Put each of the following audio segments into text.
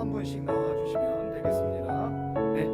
한 분씩 나와주시면 되겠습니다. 네.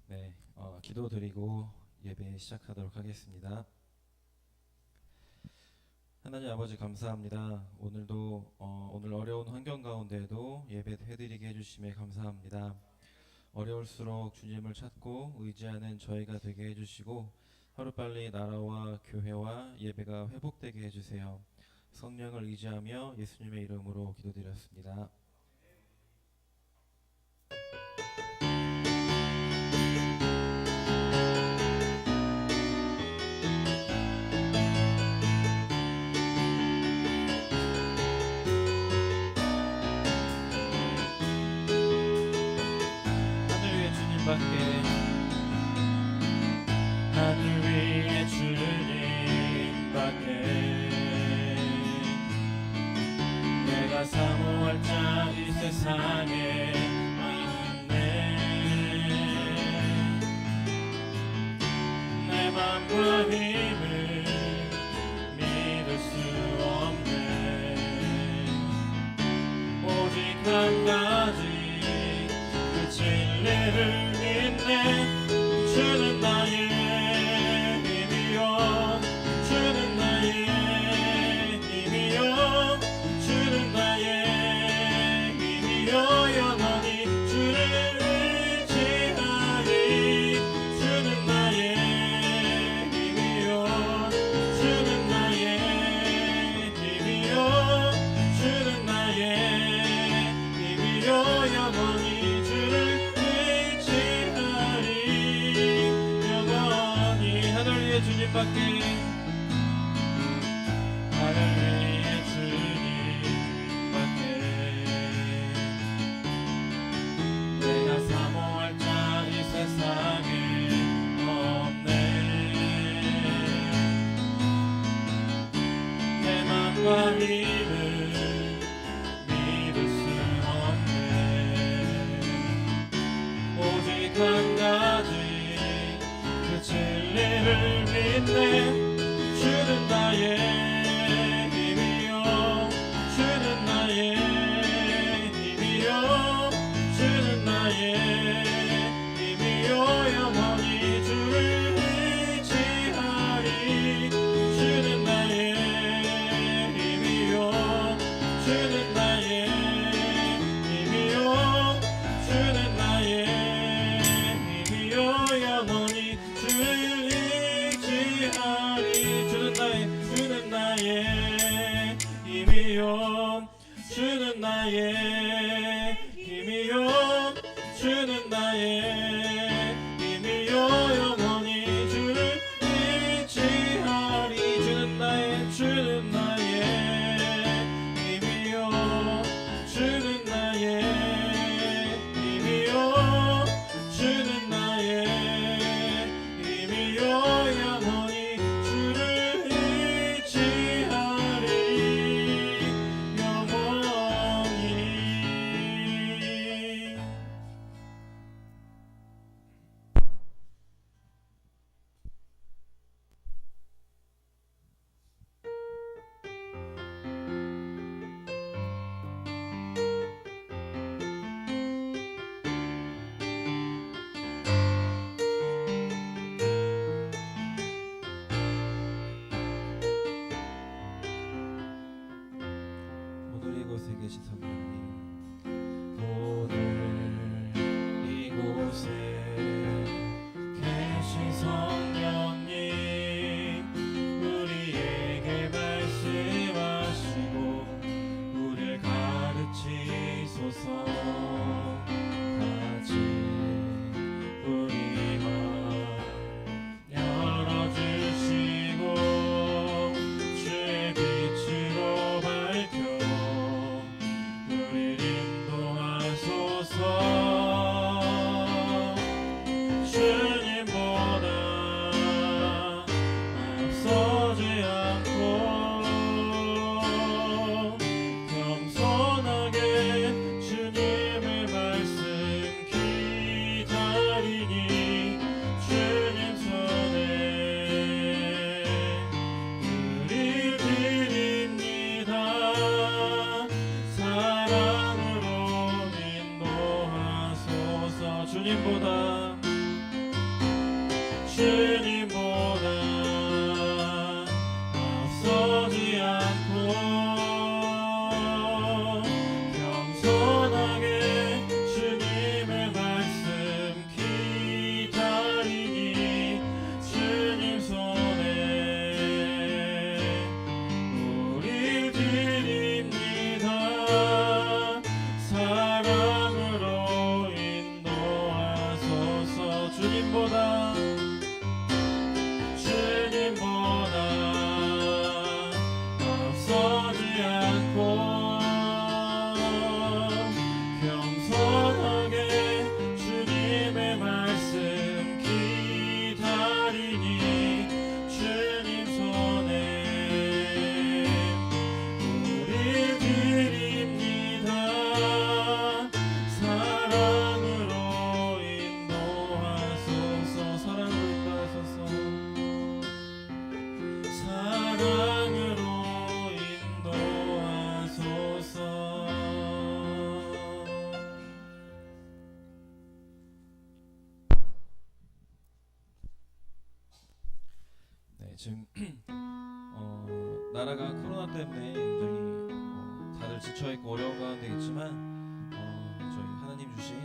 네, 기도드리고 예배 시작하도록 하겠습니다. 하나님 아버지 감사합니다. 오늘도 오늘 어려운 환경 가운데에도 예배 해드리게 해주심에 감사합니다. 어려울수록 주님을 찾고 의지하는 저희가 되게 해주시고 하루빨리 나라와 교회와 예배가 회복되게 해주세요. 성령을 의지하며 예수님의 이름으로 기도드렸습니다. 하늘 위에 주님밖에 내가 사모할 자 이 세상에 없네. 내 맘과 힘을 믿을 수 없네. 오직 한 가지 그 진리를 믿네. 주는 나의 힘이요, 주는 나의 힘이요, 주는 나의 힘이요. 영원히 주를 의지하리. 주는 나의 힘이요, 위해 주님밖에 나를 위해 주님밖에 내가 사모할 자 이 세상에 없네 내 맘과 힘을 믿을 수 없네 오직 한 가지 그 진리를 믿네 주는 나의 힘이요 주는 나의 힘이요 주는 나의 힘이요 영원히 주를 의지하리 주는 나의 힘이요 주는 나의 힘이요 주는 나의 힘이요 영원히 주를 의지하리 주는 나의 힘이요 주는 나의 힘이요 주는 나의 힘이요 영원히 주를 의지하리 주는 나의 힘이요 주는 나의 힘이요 주는 나의 힘이요 영원히 주를 의지하리 영원히 오늘 이곳에 계신 성령님 오늘 이곳에 계신 성령님 우리에게 말씀하시고 우리를 가르치소서 같이 우리 맘 열어주시고 주의 빛으로 밝혀 우리를 인도하소서 주님보다 앞서지 않고 겸손하게 주님의 말씀 기다리니 주님 손에 드립니다 사랑으로 인도하소서 주님보다 앞서지 않고 겸손하게 주님의 말씀 기다리니 주님 손에 우릴 드립니다 사랑으로 인도하소서 주님보다 앞서지 않고 겸손하게 주님의 말씀 기다리니 주님 손에 우릴 드립니다 사랑으로 인도하소서 사랑으로 인도하소서 네, 지금 나라가 코로나 때문에 굉장히 다들 지쳐있고 어려운 가운데 있지만 저희 하나님 주신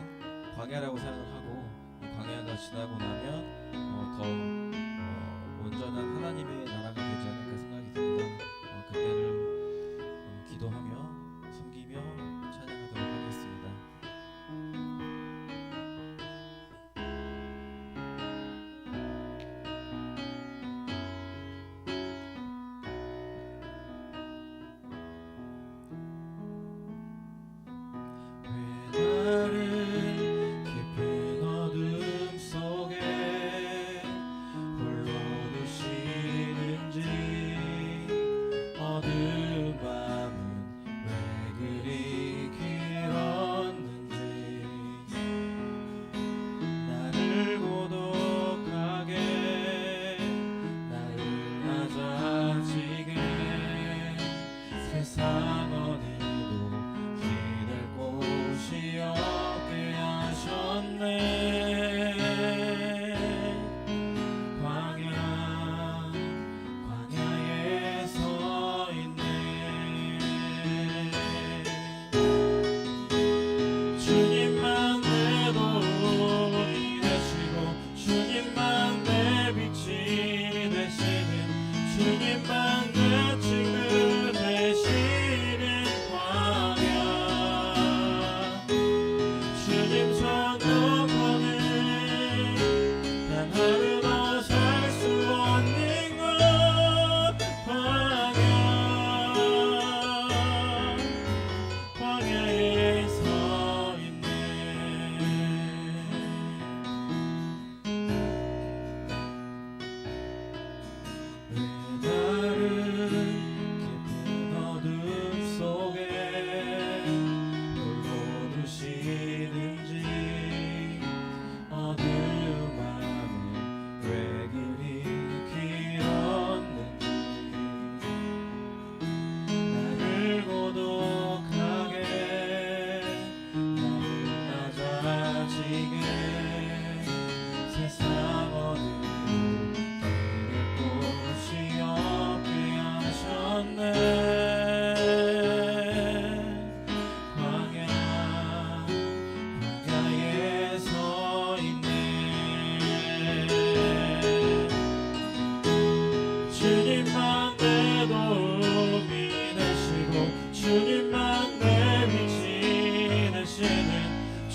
광야라고 생각을 하고 이 광야가 지나고 나면 더 온전한 하나님의 나라가 되지 않을까 생각이 듭니다. 그때를 기도하며 섬기며 찬양하도록 하겠습니다.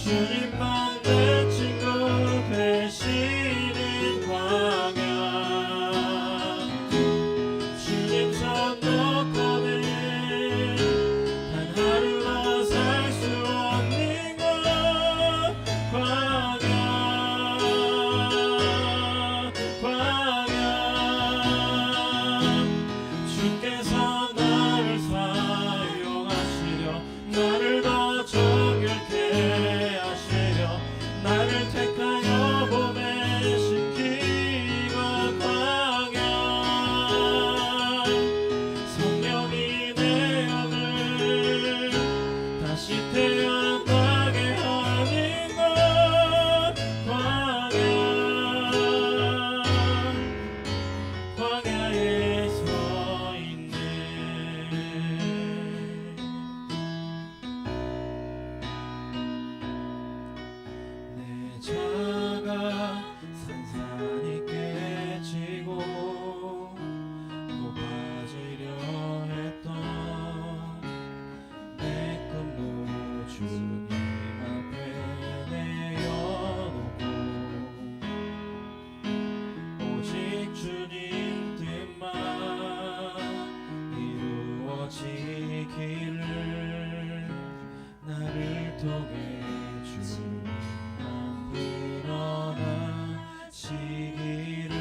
주님만 내 친구 되시는 광야 주님 손 놓고는 단 하루도 살 수 없는 곳 광야 주께서 나를 사용하시려 나를 더 정결케 하시려 나를 택하여 보내시키고 광야 성령이 내 영을 다시 태어나게 하는 것 광야에 서 있네 내 자가 산산이 깨지고 높아지려 했던 내 꿈도 주님 앞에 내어놓고 오직 주님 뜻만 이루어지기를 나를 통해 주님 앞으로 나시기를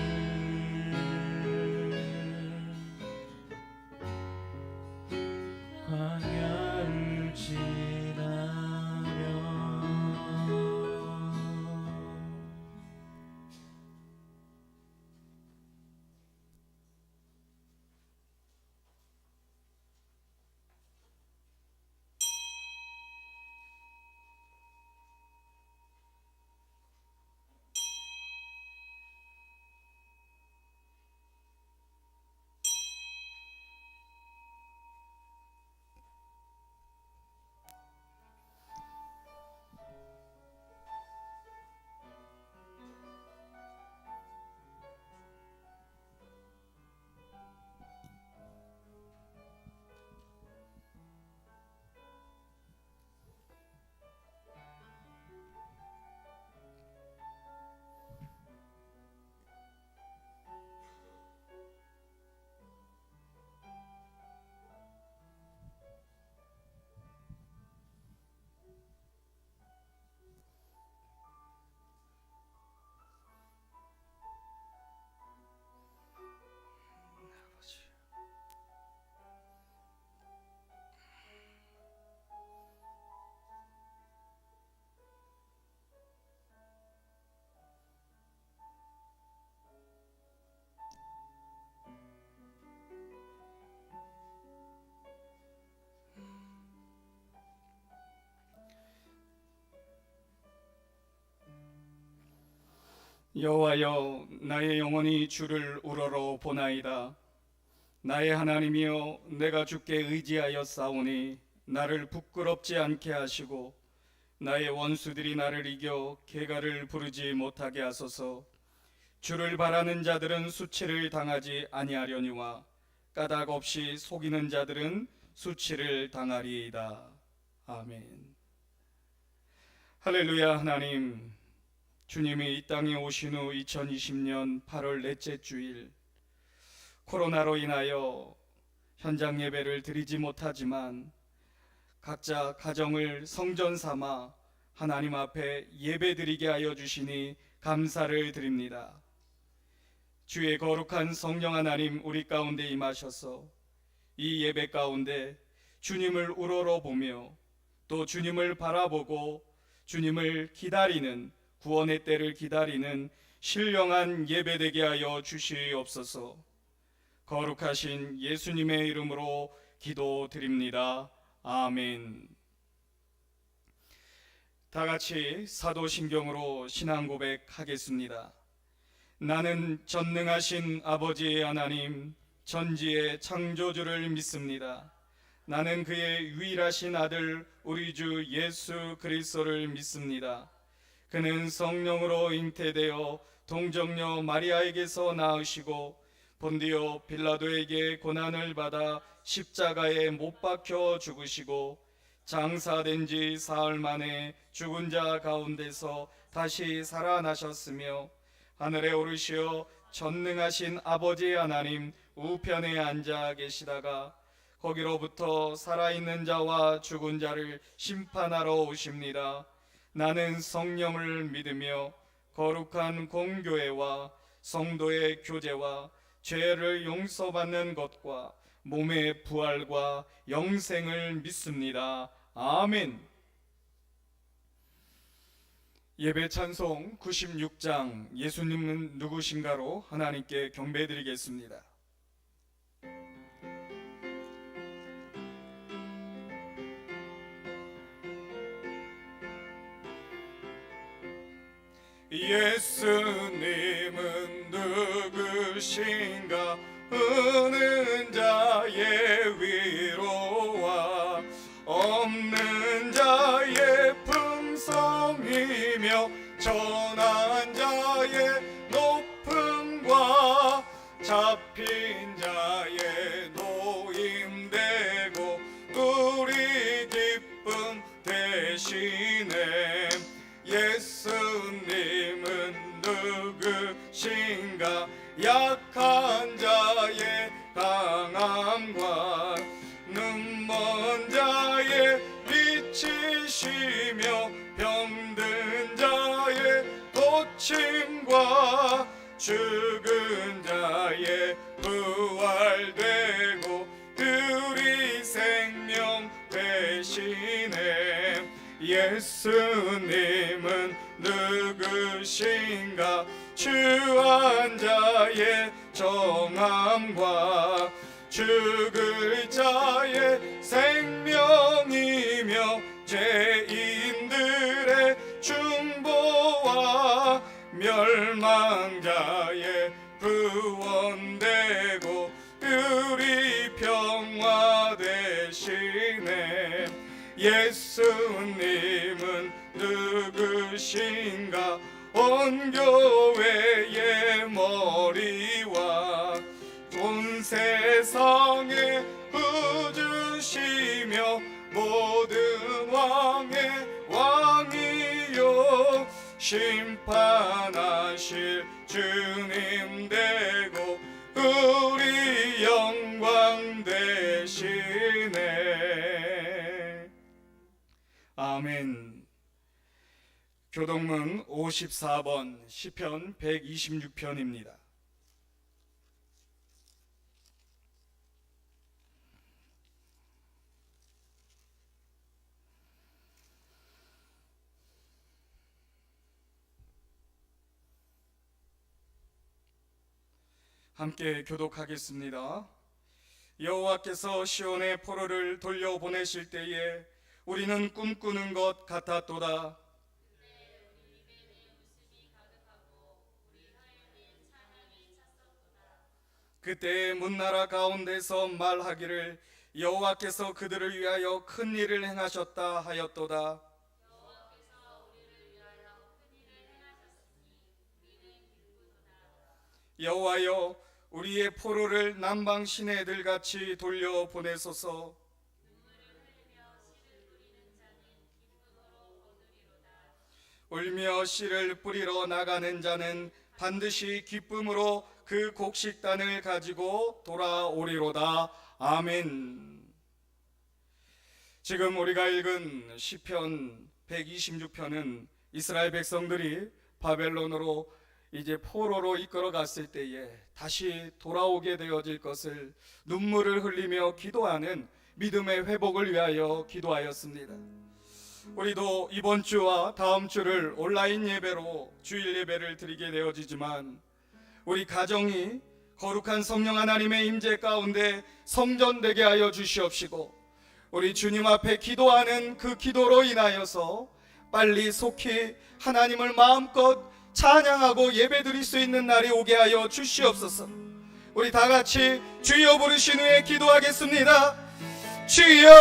광야를 지나며 여호와여, 나의 영혼이 주를 우러러 보나이다. 나의 하나님이여, 내가 주께 의지하여 싸우니 나를 부끄럽지 않게 하시고 나의 원수들이 나를 이겨 개가를 부르지 못하게 하소서. 주를 바라는 자들은 수치를 당하지 아니하려니와 까닭 없이 속이는 자들은 수치를 당하리이다. 아멘. 할렐루야. 하나님, 주님이 이 땅에 오신 후 2020년 8월 넷째 주일, 코로나로 인하여 현장 예배를 드리지 못하지만 각자 가정을 성전 삼아 하나님 앞에 예배 드리게 하여 주시니 감사를 드립니다. 주의 거룩한 성령 하나님 우리 가운데 임하셔서 이 예배 가운데 주님을 우러러 보며 또 주님을 바라보고 주님을 기다리는, 구원의 때를 기다리는 신령한 예배되게 하여 주시옵소서. 거룩하신 예수님의 이름으로 기도드립니다. 아멘. 다 같이 사도신경으로 신앙 고백하겠습니다. 나는 전능하신 아버지의 하나님, 전지의 창조주를 믿습니다. 나는 그의 유일하신 아들 우리 주 예수 그리스도를 믿습니다. 그는 성령으로 잉태되어 동정녀 마리아에게서 낳으시고 본디오 빌라도에게 고난을 받아 십자가에 못 박혀 죽으시고 장사된 지 사흘 만에 죽은 자 가운데서 다시 살아나셨으며 하늘에 오르시어 전능하신 아버지 하나님 우편에 앉아 계시다가 거기로부터 살아있는 자와 죽은 자를 심판하러 오십니다. 나는 성령을 믿으며 거룩한 공교회와 성도의 교제와 죄를 용서받는 것과 몸의 부활과 영생을 믿습니다. 아멘. 예배 찬송 96장 예수님은 누구신가로 하나님께 경배드리겠습니다. 예수님은 누구신가 없는 자의 위로와 없는 자의 품성이며 전한 자의 높음과 잡힌 자의 노임되고 우리 기쁨 대신에 예수님은 누구신가 약한 자의 강함과 눈먼 자의 빛이시며 병든 자의 고침과 죽은 자의 부활되고 우리 생명 대신에 예수님은 누구신가 주한 자의 정함과 죽을 자의 생명이며 죄인들의 중보와 멸망자의 구원되고 우리 평화 대신에 예수님은 누구신가 온 교회의 머리와 온 세상의 구주시며 모든 왕의 왕이요 심판하실 주님 되고 우리 영광 되시네. 아멘. 교동문 54번 시편 126편입니다. 함께 교독하겠습니다. 여호와께서 시온의 포로를 돌려보내실 때에 우리는 꿈꾸는 것 같았도다. 그때 문나라 가운데서 말하기를 여호와께서 그들을 위하여 큰 일을 행하셨다 하였도다. 여호와여 우리의 포로를 남방 시내들 같이 돌려보내소서. 울며 씨를 뿌리러 나가는 자는 반드시 기쁨으로 그 곡식단을 가지고 돌아오리로다. 아멘. 지금 우리가 읽은 시편 126편은 이스라엘 백성들이 바벨론으로 이제 포로로 이끌어 갔을 때에 다시 돌아오게 되어질 것을 눈물을 흘리며 기도하는 믿음의 회복을 위하여 기도하였습니다. 우리도 이번 주와 다음 주를 온라인 예배로 주일 예배를 드리게 되어지지만 우리 가정이 거룩한 성령 하나님의 임재 가운데 성전되게 하여 주시옵시고 우리 주님 앞에 기도하는 그 기도로 인하여서 빨리 속히 하나님을 마음껏 찬양하고 예배드릴 수 있는 날이 오게 하여 주시옵소서. 우리 다 같이 주여 부르신 후에 기도하겠습니다. 주여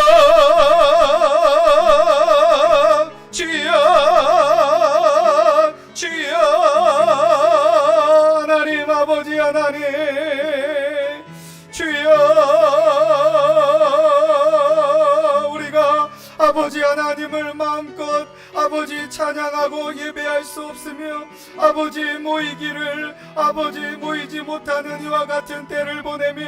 주여 주여 하나님 아버지 하나님 주여 우리가 아버지 하나님을 마음껏 아버지 찬양하고 예배할 수 없으며 아버지 모이지 못하는 이와 같은 때를 보내며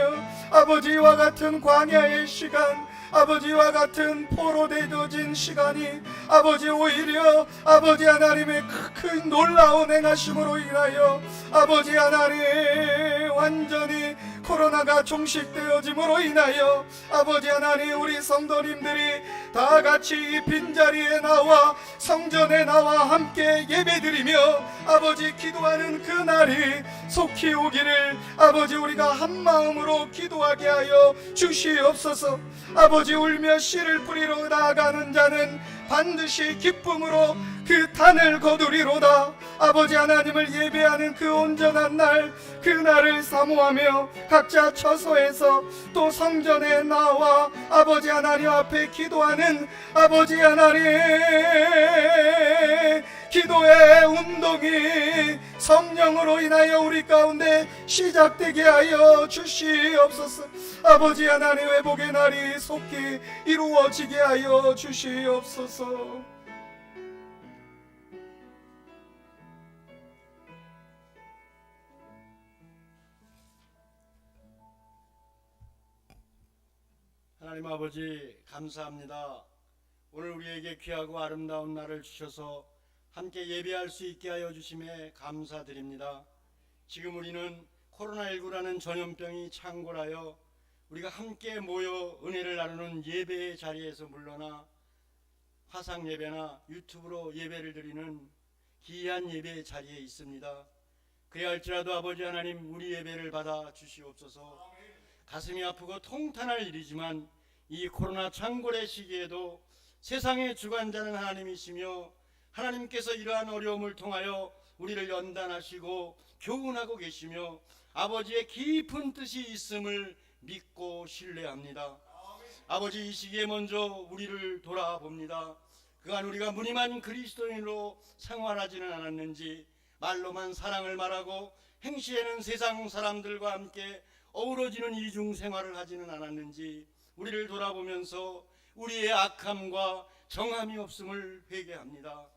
아버지와 같은 광야의 시간, 아버지와 같은 포로되어진 시간이 아버지 오히려 아버지 하나님의 큰 놀라운 행하심으로 인하여 아버지 하나님 완전히 코로나가 종식되어짐으로 인하여 아버지 하나님 우리 성도님들이 다 같이 이 빈자리에 나와 성전에 나와 함께 예배드리며 아버지 기도하는 그날이 속히 오기를 아버지 우리가 한마음으로 기도하게 하여 주시옵소서. 아버지 울며 씨를 뿌리러 나아가는 자는 반드시 기쁨으로 그 탄을 거두리로다. 아버지 하나님을 예배하는 그 온전한 날, 그날을 사모하며 각자 처소에서 또 성전에 나와 아버지 하나님 앞에 기도하는 아버지 하나님 기도의 운동이 성령으로 인하여 우리 가운데 시작되게 하여 주시옵소서. 아버지 하나님 회복의 날이 속히 이루어지게 하여 주시옵소서. 하나님 아버지 감사합니다. 오늘 우리에게 귀하고 아름다운 날을 주셔서 함께 예배할 수 있게 하여 주심에 감사드립니다. 지금 우리는 코로나19라는 전염병이 창궐하여 우리가 함께 모여 은혜를 나누는 예배의 자리에서 물러나 화상 예배나 유튜브로 예배를 드리는 기이한 예배의 자리에 있습니다. 그래야 할지라도 아버지 하나님 우리 예배를 받아 주시옵소서. 가슴이 아프고 통탄할 일이지만 이 코로나 창궐의 시기에도 세상의 주관자는 하나님이시며 하나님께서 이러한 어려움을 통하여 우리를 연단하시고 교훈하고 계시며 아버지의 깊은 뜻이 있음을 믿고 신뢰합니다. 아버지 이 시기에 먼저 우리를 돌아봅니다. 그간 우리가 무늬만 그리스도인으로 생활하지는 않았는지 말로만 사랑을 말하고 행시에는 세상 사람들과 함께 어우러지는 이중 생활을 하지는 않았는지 우리를 돌아보면서 우리의 악함과 정함이 없음을 회개합니다.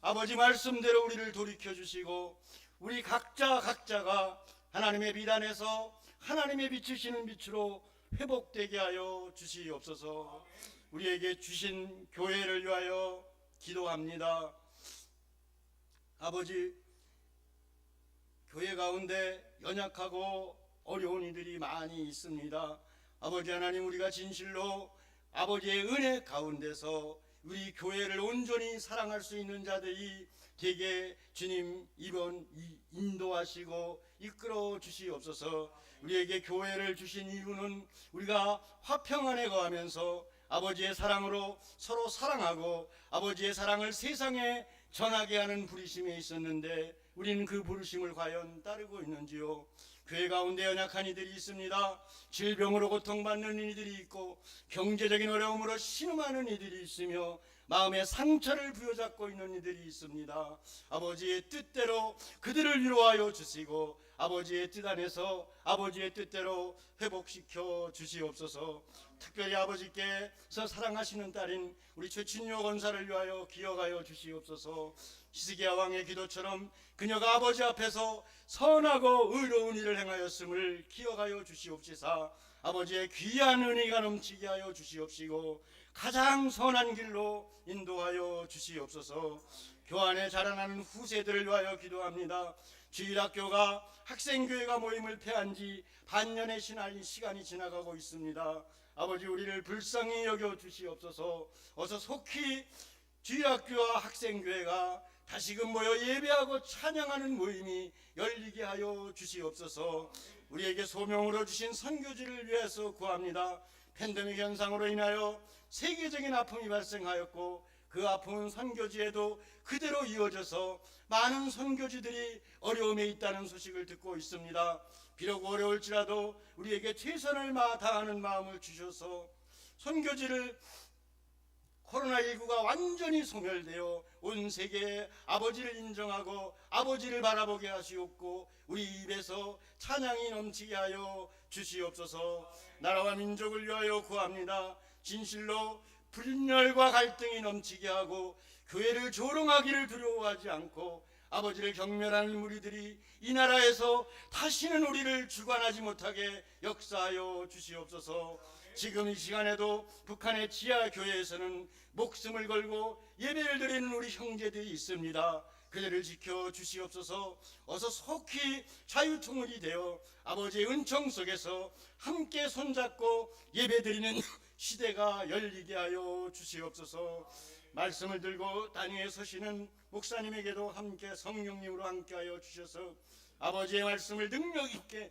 아버지 말씀대로 우리를 돌이켜주시고 우리 각자가 하나님의 비단에서 하나님의 비추시는 빛으로 회복되게 하여 주시옵소서. 우리에게 주신 교회를 위하여 기도합니다. 아버지 교회 가운데 연약하고 어려운 이들이 많이 있습니다. 아버지 하나님 우리가 진실로 아버지의 은혜 가운데서 우리 교회를 온전히 사랑할 수 있는 자들이 되게 주님 이번 인도하시고 이끌어 주시옵소서. 우리에게 교회를 주신 이유는 우리가 화평 안에 거하면서 아버지의 사랑으로 서로 사랑하고 아버지의 사랑을 세상에 전하게 하는 부르심에 있었는데 우리는 그 부르심을 과연 따르고 있는지요? 교회 가운데 연약한 이들이 있습니다. 질병으로 고통받는 이들이 있고 경제적인 어려움으로 신음하는 이들이 있으며 마음의 상처를 부여잡고 있는 이들이 있습니다. 아버지의 뜻대로 그들을 위로하여 주시고 아버지의 뜻 안에서 아버지의 뜻대로 회복시켜 주시옵소서. 특별히 아버지께서 사랑하시는 딸인 우리 최춘효 권사를 위하여 기억하여 주시옵소서. 히스기야 왕의 기도처럼 그녀가 아버지 앞에서 선하고 의로운 일을 행하였음을 기억하여 주시옵시사 아버지의 귀한 은혜가 넘치게 하여 주시옵시고 가장 선한 길로 인도하여 주시옵소서. 교환에 자라나는 후세들을 위하여 기도합니다. 주일학교가 학생교회가 모임을 폐한 지 반년의 시간이 지나가고 있습니다. 아버지 우리를 불쌍히 여겨 주시옵소서. 어서 속히 주일학교와 학생교회가 다시금 모여 예배하고 찬양하는 모임이 열리게 하여 주시옵소서. 우리에게 소명으로 주신 선교지를 위해서 구합니다. 팬데믹 현상으로 인하여 세계적인 아픔이 발생하였고 그 아픔은 선교지에도 그대로 이어져서 많은 선교지들이 어려움에 있다는 소식을 듣고 있습니다. 비록 어려울지라도 우리에게 최선을 다하는 마음을 주셔서 선교지를 코로나19가 완전히 소멸되어 온 세계에 아버지를 인정하고 아버지를 바라보게 하시옵고 우리 입에서 찬양이 넘치게 하여 주시옵소서. 나라와 민족을 위하여 구합니다. 진실로 분열과 갈등이 넘치게 하고 교회를 조롱하기를 두려워하지 않고 아버지를 경멸하는 무리들이 이 나라에서 다시는 우리를 주관하지 못하게 역사하여 주시옵소서. 지금 이 시간에도 북한의 지하 교회에서는 목숨을 걸고 예배를 드리는 우리 형제들이 있습니다. 그들을 지켜 주시옵소서. 어서 속히 자유통일이 되어 아버지의 은총 속에서 함께 손잡고 예배드리는 시대가 열리게 하여 주시옵소서. 말씀을 들고 단위에 서시는 목사님에게도 함께 성령님으로 함께하여 주셔서 아버지의 말씀을 능력 있게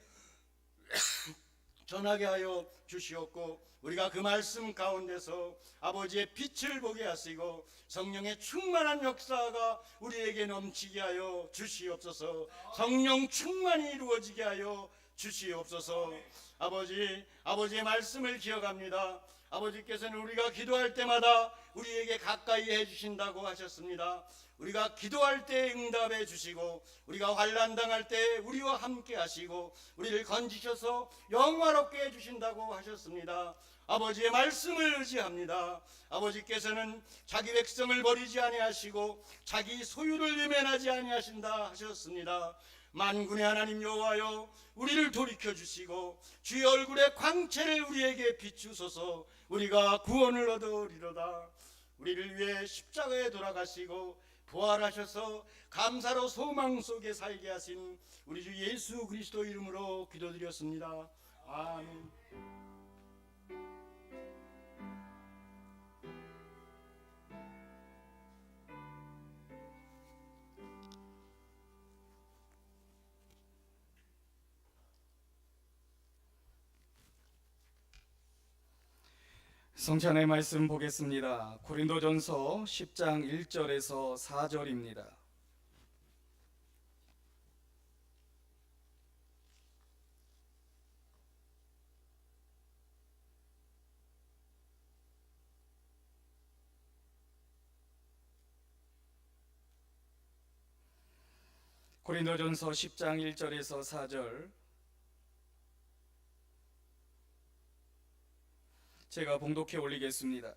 전하게 하여 주시옵고 우리가 그 말씀 가운데서 아버지의 빛을 보게 하시고 성령의 충만한 역사가 우리에게 넘치게 하여 주시옵소서. 성령 충만이 이루어지게 하여 주시옵소서. 아버지의 말씀을 기억합니다. 아버지께서는 우리가 기도할 때마다 우리에게 가까이 해주신다고 하셨습니다. 우리가 기도할 때 응답해 주시고 우리가 환난 당할 때 우리와 함께 하시고 우리를 건지셔서 영화롭게 해주신다고 하셨습니다. 아버지의 말씀을 의지합니다. 아버지께서는 자기 백성을 버리지 아니하시고 자기 소유를 외면하지 아니하신다 하셨습니다. 만군의 하나님 여호와여, 우리를 돌이켜 주시고 주의 얼굴의 광채를 우리에게 비추소서. 우리가 구원을 얻으리로다. 우리를 위해 십자가에 돌아가시고 부활하셔서 감사로 소망 속에 살게 하신 우리 주 예수 그리스도 이름으로 기도드렸습니다. 아멘. 성찬의 말씀 보겠습니다. 고린도전서 10장 1절에서 4절입니다. 고린도전서 10장 1절에서 4절, 제가 봉독해 올리겠습니다.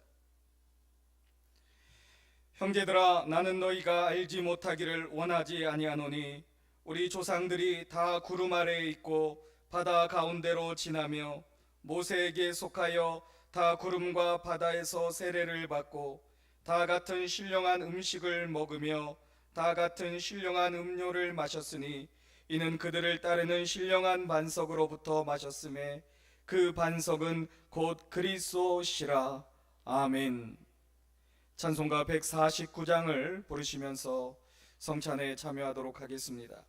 형제들아, 나는 너희가 알지 못하기를 원하지 아니하노니 우리 조상들이 다 구름 아래에 있고 바다 가운데로 지나며 모세에게 속하여 다 구름과 바다에서 세례를 받고 다 같은 신령한 음식을 먹으며 다 같은 신령한 음료를 마셨으니 이는 그들을 따르는 신령한 반석으로부터 마셨음에 그 반석은 곧 그리스도시라. 아멘. 찬송가 149장을 부르시면서 성찬에 참여하도록 하겠습니다.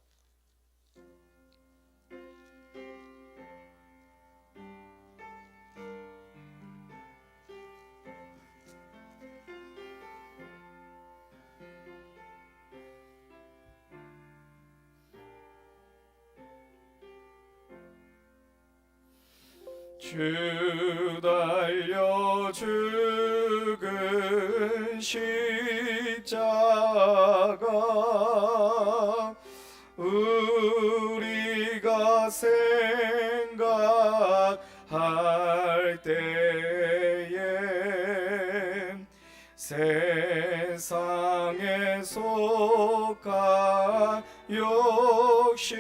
주 달려 죽은 십자가 우리가 생각할 때에 세상에 속한 욕심을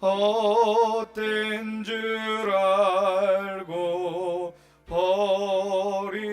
헛된 줄 알고 버리네.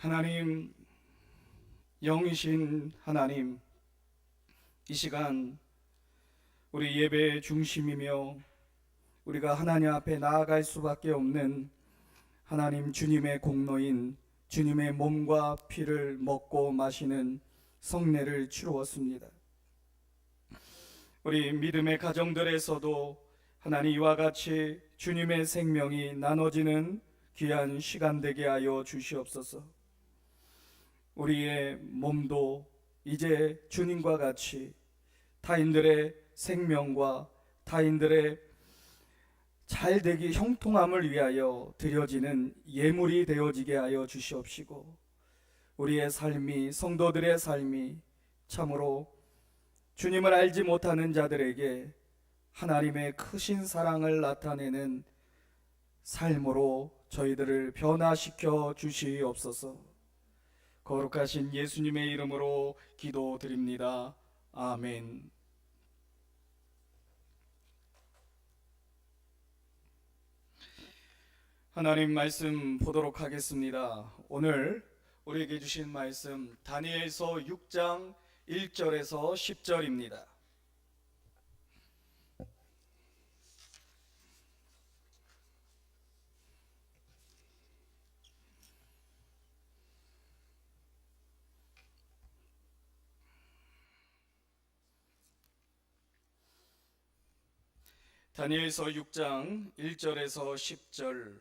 하나님, 영이신 하나님, 이 시간 우리 예배의 중심이며 우리가 하나님 앞에 나아갈 수밖에 없는 하나님 주님의 공로인 주님의 몸과 피를 먹고 마시는 성례를 치루었습니다. 우리 믿음의 가정들에서도 하나님 이와 같이 주님의 생명이 나눠지는 귀한 시간 되게 하여 주시옵소서. 우리의 몸도 이제 주님과 같이 타인들의 생명과 타인들의 잘되기 형통함을 위하여 드려지는 예물이 되어지게 하여 주시옵시고, 우리의 삶이, 성도들의 삶이 참으로 주님을 알지 못하는 자들에게 하나님의 크신 사랑을 나타내는 삶으로 저희들을 변화시켜 주시옵소서. 거룩하신 예수님의 이름으로 기도드립니다. 아멘. 하나님 말씀 보도록 하겠습니다. 오늘 우리에게 주신 말씀 다니엘서 6장 1절에서 10절입니다. 다니엘서 6장 1절에서 10절,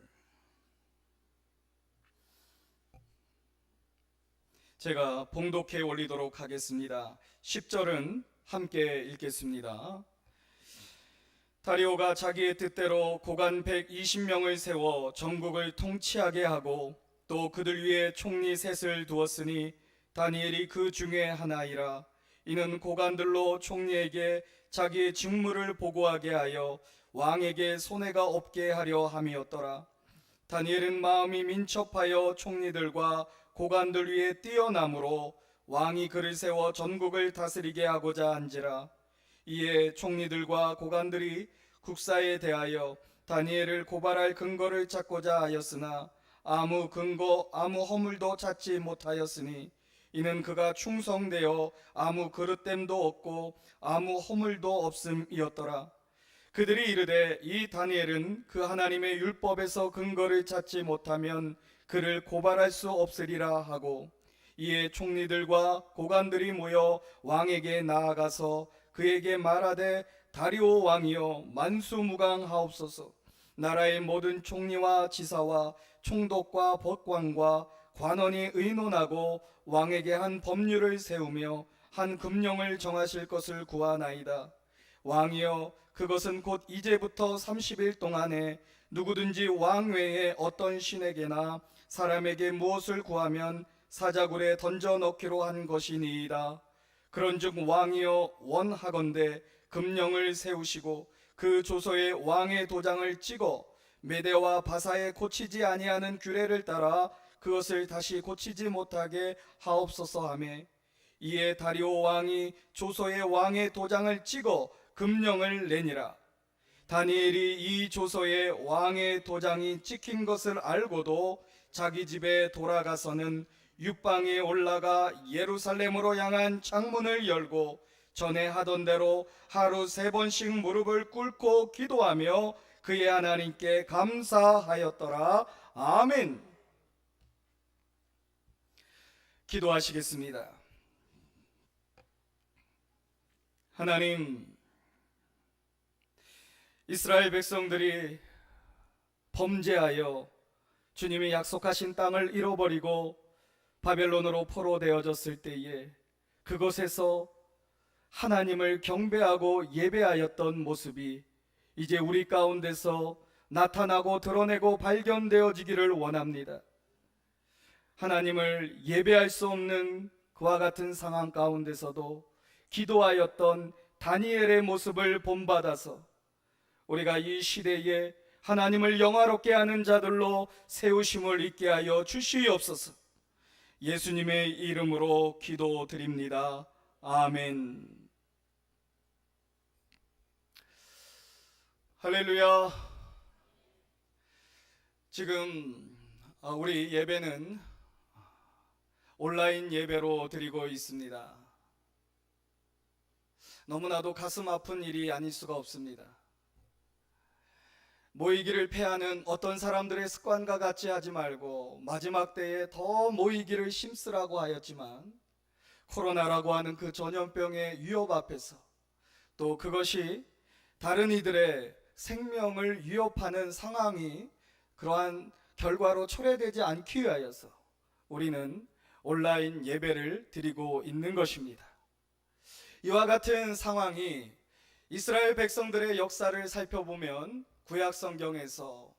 제가 봉독해 올리도록 하겠습니다. 10절은 함께 읽겠습니다. 다리오가 자기의 뜻대로 고관 120명을 세워 전국을 통치하게 하고 또 그들 위에 총리 셋을 두었으니 다니엘이 그 중에 하나이라. 이는 고관들로 총리에게 자기의 직무를 보고하게 하여 왕에게 손해가 없게 하려 함이었더라. 다니엘은 마음이 민첩하여 총리들과 고관들 위에 뛰어남으로 왕이 그를 세워 전국을 다스리게 하고자 한지라. 이에 총리들과 고관들이 국사에 대하여 다니엘을 고발할 근거를 찾고자 하였으나 아무 근거 아무 허물도 찾지 못하였으니 이는 그가 충성되어 아무 그릇됨도 없고 아무 허물도 없음이었더라. 그들이 이르되 이 다니엘은 그 하나님의 율법에서 근거를 찾지 못하면 그를 고발할 수 없으리라 하고, 이에 총리들과 고관들이 모여 왕에게 나아가서 그에게 말하되 다리오 왕이여 만수무강하옵소서. 나라의 모든 총리와 지사와 총독과 법관과 관원이 의논하고 왕에게 한 법률을 세우며 한 금령을 정하실 것을 구하나이다. 왕이여 그것은 곧 이제부터 30일 동안에 누구든지 왕 외에 어떤 신에게나 사람에게 무엇을 구하면 사자굴에 던져 넣기로 한 것이니이다. 그런즉 왕이여 원하건대 금령을 세우시고 그 조서에 왕의 도장을 찍어 메대와 바사에 고치지 아니하는 규례를 따라 그것을 다시 고치지 못하게 하옵소서 하매, 이에 다리오 왕이 조서에 왕의 도장을 찍어 금령을 내니라. 다니엘이 이 조서에 왕의 도장이 찍힌 것을 알고도 자기 집에 돌아가서는 육방에 올라가 예루살렘으로 향한 창문을 열고 전에 하던 대로 하루 3번씩 무릎을 꿇고 기도하며 그의 하나님께 감사하였더라. 아멘. 기도하시겠습니다. 하나님, 이스라엘 백성들이 범죄하여 주님이 약속하신 땅을 잃어버리고 바벨론으로 포로되어졌을 때에 그곳에서 하나님을 경배하고 예배하였던 모습이 이제 우리 가운데서 나타나고 드러내고 발견되어지기를 원합니다. 하나님을 예배할 수 없는 그와 같은 상황 가운데서도 기도하였던 다니엘의 모습을 본받아서 우리가 이 시대에 하나님을 영화롭게 하는 자들로 세우심을 있게 하여 주시옵소서. 예수님의 이름으로 기도드립니다. 아멘. 할렐루야. 지금 우리 예배는 온라인 예배로 드리고 있습니다. 너무나도 가슴 아픈 일이 아닐 수가 없습니다. 모이기를 패하는 어떤 사람들의 습관과 같이 하지 말고 마지막 때에 더 모이기를 힘쓰라고 하였지만 코로나라고 하는 그 전염병의 위협 앞에서 또 그것이 다른 이들의 생명을 위협하는 상황이 그러한 결과로 초래되지 않기 위하여서 우리는 온라인 예배를 드리고 있는 것입니다. 이와 같은 상황이 이스라엘 백성들의 역사를 살펴보면 구약 성경에서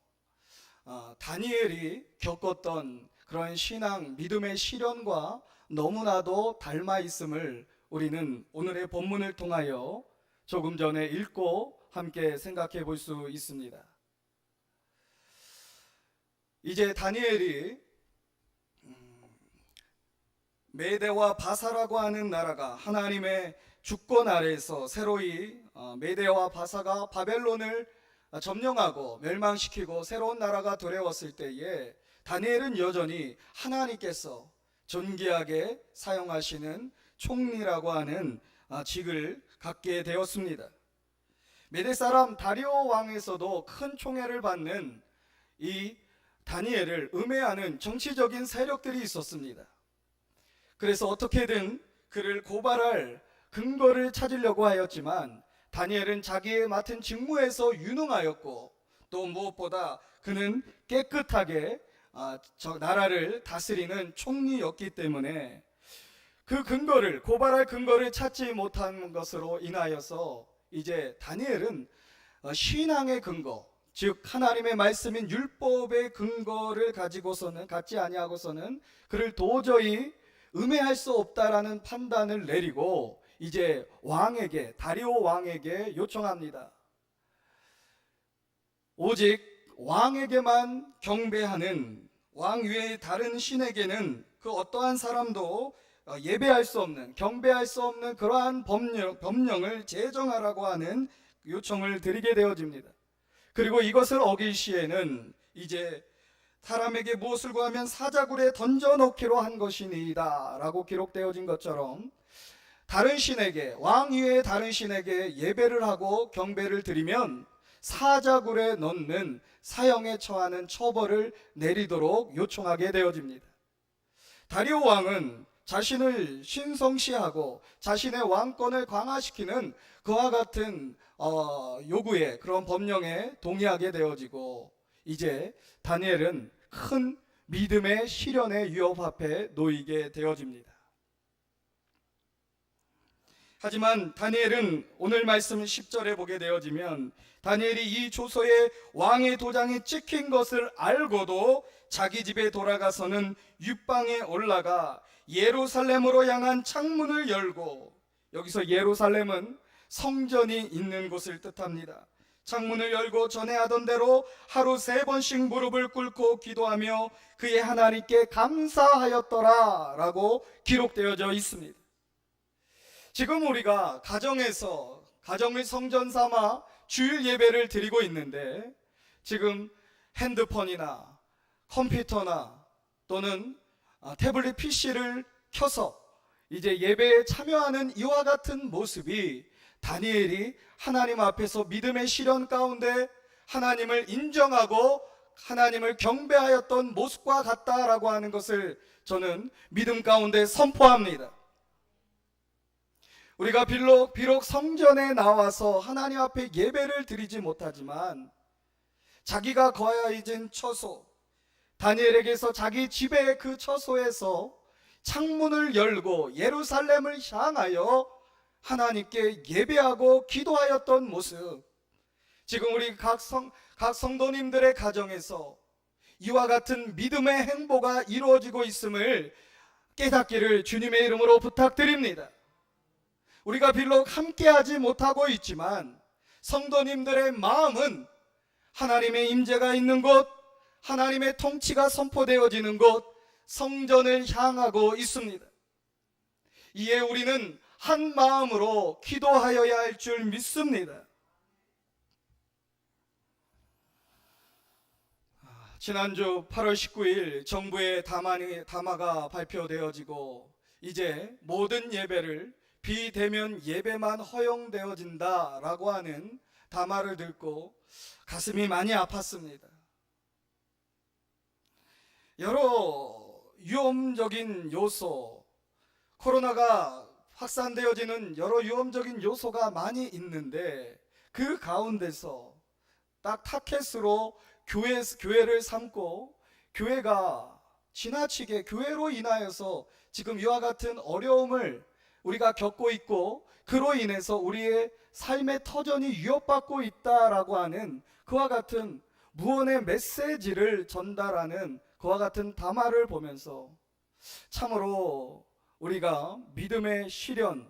다니엘이 겪었던 그런 신앙, 믿음의 시련과 너무나도 닮아 있음을 우리는 오늘의 본문을 통하여 조금 전에 읽고 함께 생각해 볼 수 있습니다. 이제 다니엘이 메대와 바사라고 하는 나라가 하나님의 주권 아래에서 새로이 메대와 바사가 바벨론을 점령하고 멸망시키고 새로운 나라가 들어왔을 때에 다니엘은 여전히 하나님께서 존귀하게 사용하시는 총리라고 하는 직을 갖게 되었습니다. 메대 사람 다리오 왕에서도 큰 총애를 받는 이 다니엘을 음해하는 정치적인 세력들이 있었습니다. 그래서 어떻게든 그를 고발할 근거를 찾으려고 하였지만 다니엘은 자기의 맡은 직무에서 유능하였고 또 무엇보다 그는 깨끗하게 저 나라를 다스리는 총리였기 때문에 그 근거를 고발할 근거를 찾지 못한 것으로 인하여서 이제 다니엘은 신앙의 근거, 즉 하나님의 말씀인 율법의 근거를 가지고서는 갖지 아니하고서는 그를 도저히 음해할 수 없다라는 판단을 내리고 이제 왕에게 다리오 왕에게 요청합니다. 오직 왕에게만 경배하는 왕 외의 다른 신에게는 그 어떠한 사람도 예배할 수 없는 경배할 수 없는 그러한 법령을 제정하라고 하는 요청을 드리게 되어집니다. 그리고 이것을 어길 시에는 이제 사람에게 무엇을 구하면 사자굴에 던져놓기로 한 것이니이다 라고 기록되어진 것처럼 다른 신에게 왕 이외의 다른 신에게 예배를 하고 경배를 드리면 사자굴에 넣는 사형에 처하는 처벌을 내리도록 요청하게 되어집니다. 다리오 왕은 자신을 신성시하고 자신의 왕권을 강화시키는 그와 같은 요구에 그런 법령에 동의하게 되어지고 이제 다니엘은 큰 믿음의 시련의 위협 앞에 놓이게 되어집니다. 하지만 다니엘은 오늘 말씀 10절에 보게 되어지면 다니엘이 이 조서에 왕의 도장이 찍힌 것을 알고도 자기 집에 돌아가서는 윗방에 올라가 예루살렘으로 향한 창문을 열고, 여기서 예루살렘은 성전이 있는 곳을 뜻합니다. 창문을 열고 전에 하던 대로 하루 3번씩 무릎을 꿇고 기도하며 그의 하나님께 감사하였더라 라고 기록되어져 있습니다. 지금 우리가 가정에서 가정을 성전 삼아 주일 예배를 드리고 있는데 지금 핸드폰이나 컴퓨터나 또는 태블릿 PC를 켜서 이제 예배에 참여하는 이와 같은 모습이 다니엘이 하나님 앞에서 믿음의 시련 가운데 하나님을 인정하고 하나님을 경배하였던 모습과 같다라고 하는 것을 저는 믿음 가운데 선포합니다. 우리가 비록 성전에 나와서 하나님 앞에 예배를 드리지 못하지만 자기가 거하여진 처소, 다니엘에게서 자기 집의 그 처소에서 창문을 열고 예루살렘을 향하여 하나님께 예배하고 기도하였던 모습, 지금 우리 각 성도님들의 가정에서 이와 같은 믿음의 행보가 이루어지고 있음을 깨닫기를 주님의 이름으로 부탁드립니다. 우리가 비록 함께하지 못하고 있지만 성도님들의 마음은 하나님의 임재가 있는 곳, 하나님의 통치가 선포되어지는 곳, 성전을 향하고 있습니다. 이에 우리는 한 마음으로 기도하여야 할 줄 믿습니다. 지난주 8월 19일 정부의 담화가 발표되어지고 이제 모든 예배를 비대면 예배만 허용되어진다라고 하는 담화를 듣고 가슴이 많이 아팠습니다. 여러 위험적인 요소, 코로나가 확산되어지는 여러 위험적인 요소가 많이 있는데 그 가운데서 딱 타켓으로 교회를 삼고 교회가 지나치게 교회로 인하여서 지금 이와 같은 어려움을 우리가 겪고 있고 그로 인해서 우리의 삶의 터전이 위협받고 있다라고 하는 그와 같은 무언의 메시지를 전달하는 그와 같은 담화를 보면서 참으로 우리가 믿음의 시련을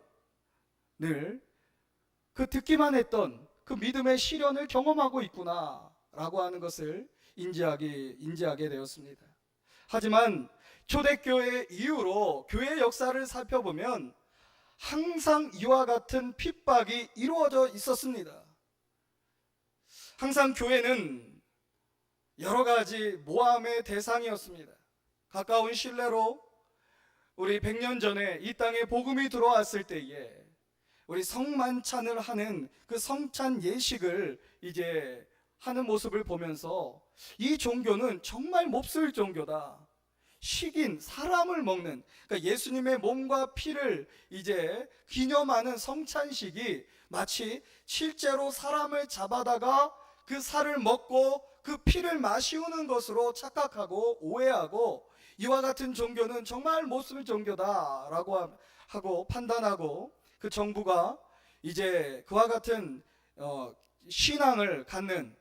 듣기만 했던 그 믿음의 시련을 경험하고 있구나라고 하는 것을 인지하게 되었습니다. 하지만 초대교회 이후로 교회 역사를 살펴보면 항상 이와 같은 핍박이 이루어져 있었습니다. 항상 교회는 여러 가지 모함의 대상이었습니다. 가까운 신뢰로 우리 100년 전에 이 땅에 복음이 들어왔을 때에 우리 성만찬을 하는 그 성찬 예식을 이제 하는 모습을 보면서 이 종교는 정말 몹쓸 종교다. 식인 사람을 먹는, 그러니까 예수님의 몸과 피를 이제 기념하는 성찬식이 마치 실제로 사람을 잡아다가 그 살을 먹고 그 피를 마시우는 것으로 착각하고 오해하고 이와 같은 종교는 정말 몹쓸 종교다라고 하고 판단하고 그 정부가 이제 그와 같은 신앙을 갖는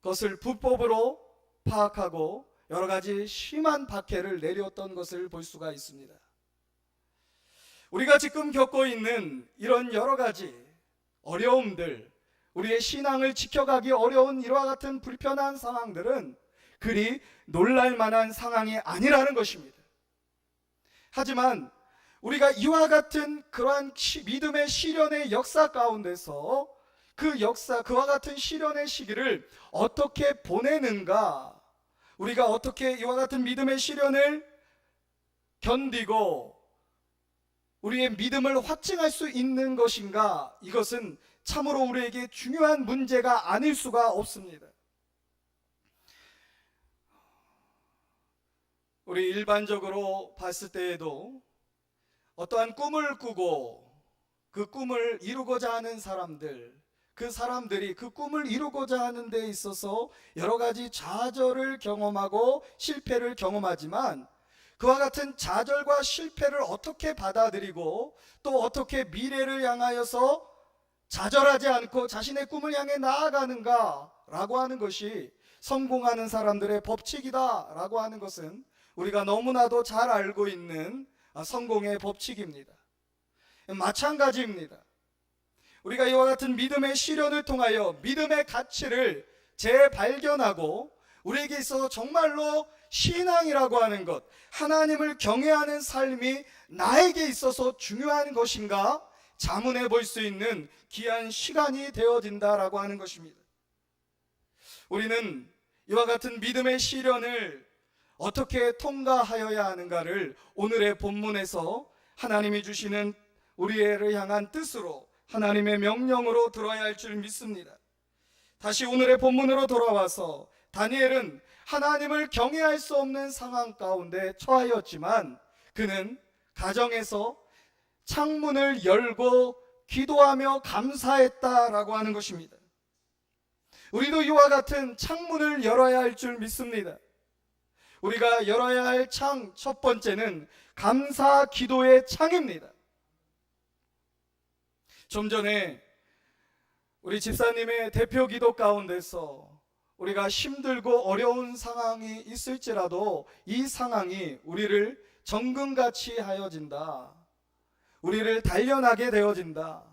것을 불법으로 파악하고 여러 가지 심한 박해를 내렸던 것을 볼 수가 있습니다. 우리가 지금 겪고 있는 이런 여러 가지 어려움들, 우리의 신앙을 지켜가기 어려운 이와 같은 불편한 상황들은 그리 놀랄 만한 상황이 아니라는 것입니다. 하지만 우리가 이와 같은 그러한 믿음의 시련의 역사 가운데서 그와 같은 시련의 시기를 어떻게 보내는가, 우리가 어떻게 이와 같은 믿음의 시련을 견디고 우리의 믿음을 확증할 수 있는 것인가, 이것은 참으로 우리에게 중요한 문제가 아닐 수가 없습니다. 우리 일반적으로 봤을 때에도 어떠한 꿈을 꾸고 그 꿈을 이루고자 하는 사람들, 그 사람들이 그 꿈을 이루고자 하는 데 있어서 여러 가지 좌절을 경험하고 실패를 경험하지만 그와 같은 좌절과 실패를 어떻게 받아들이고 또 어떻게 미래를 향하여서 좌절하지 않고 자신의 꿈을 향해 나아가는가 라고 하는 것이 성공하는 사람들의 법칙이다 라고 하는 것은 우리가 너무나도 잘 알고 있는 성공의 법칙입니다. 마찬가지입니다. 우리가 이와 같은 믿음의 시련을 통하여 믿음의 가치를 재발견하고 우리에게 있어서 정말로 신앙이라고 하는 것, 하나님을 경외하는 삶이 나에게 있어서 중요한 것인가 자문해 볼 수 있는 귀한 시간이 되어진다라고 하는 것입니다. 우리는 이와 같은 믿음의 시련을 어떻게 통과하여야 하는가를 오늘의 본문에서 하나님이 주시는 우리를 향한 뜻으로 하나님의 명령으로 들어야 할 줄 믿습니다. 다시 오늘의 본문으로 돌아와서 다니엘은 하나님을 경외할 수 없는 상황 가운데 처하였지만 그는 가정에서 창문을 열고 기도하며 감사했다라고 하는 것입니다. 우리도 이와 같은 창문을 열어야 할 줄 믿습니다. 우리가 열어야 할 창 첫 번째는 감사 기도의 창입니다. 좀 전에 우리 집사님의 대표 기도 가운데서 우리가 힘들고 어려운 상황이 있을지라도 이 상황이 우리를 정금같이 하여진다. 우리를 단련하게 되어진다.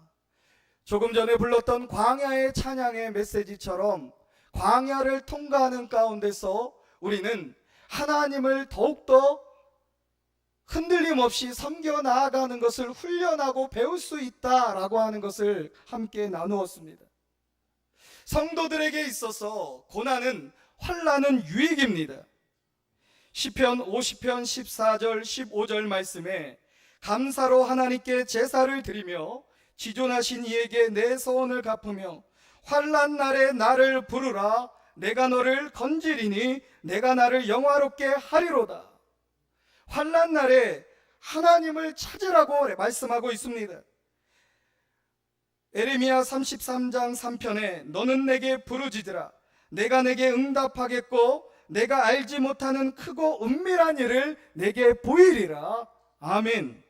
조금 전에 불렀던 광야의 찬양의 메시지처럼 광야를 통과하는 가운데서 우리는 하나님을 더욱더 흔들림 없이 섬겨 나아가는 것을 훈련하고 배울 수 있다라고 하는 것을 함께 나누었습니다. 성도들에게 있어서 고난은 환난은 유익입니다. 시편 50편 14절 15절 말씀에 감사로 하나님께 제사를 드리며 지존하신 이에게 내 소원을 갚으며 환난 날에 나를 부르라. 내가 너를 건지리니 내가 나를 영화롭게 하리로다. 환난 날에 하나님을 찾으라고 말씀하고 있습니다. 에레미야 33장 3편에 너는 내게 부르짖으라. 내가 내게 응답하겠고 내가 알지 못하는 크고 은밀한 일을 내게 보이리라. 아멘.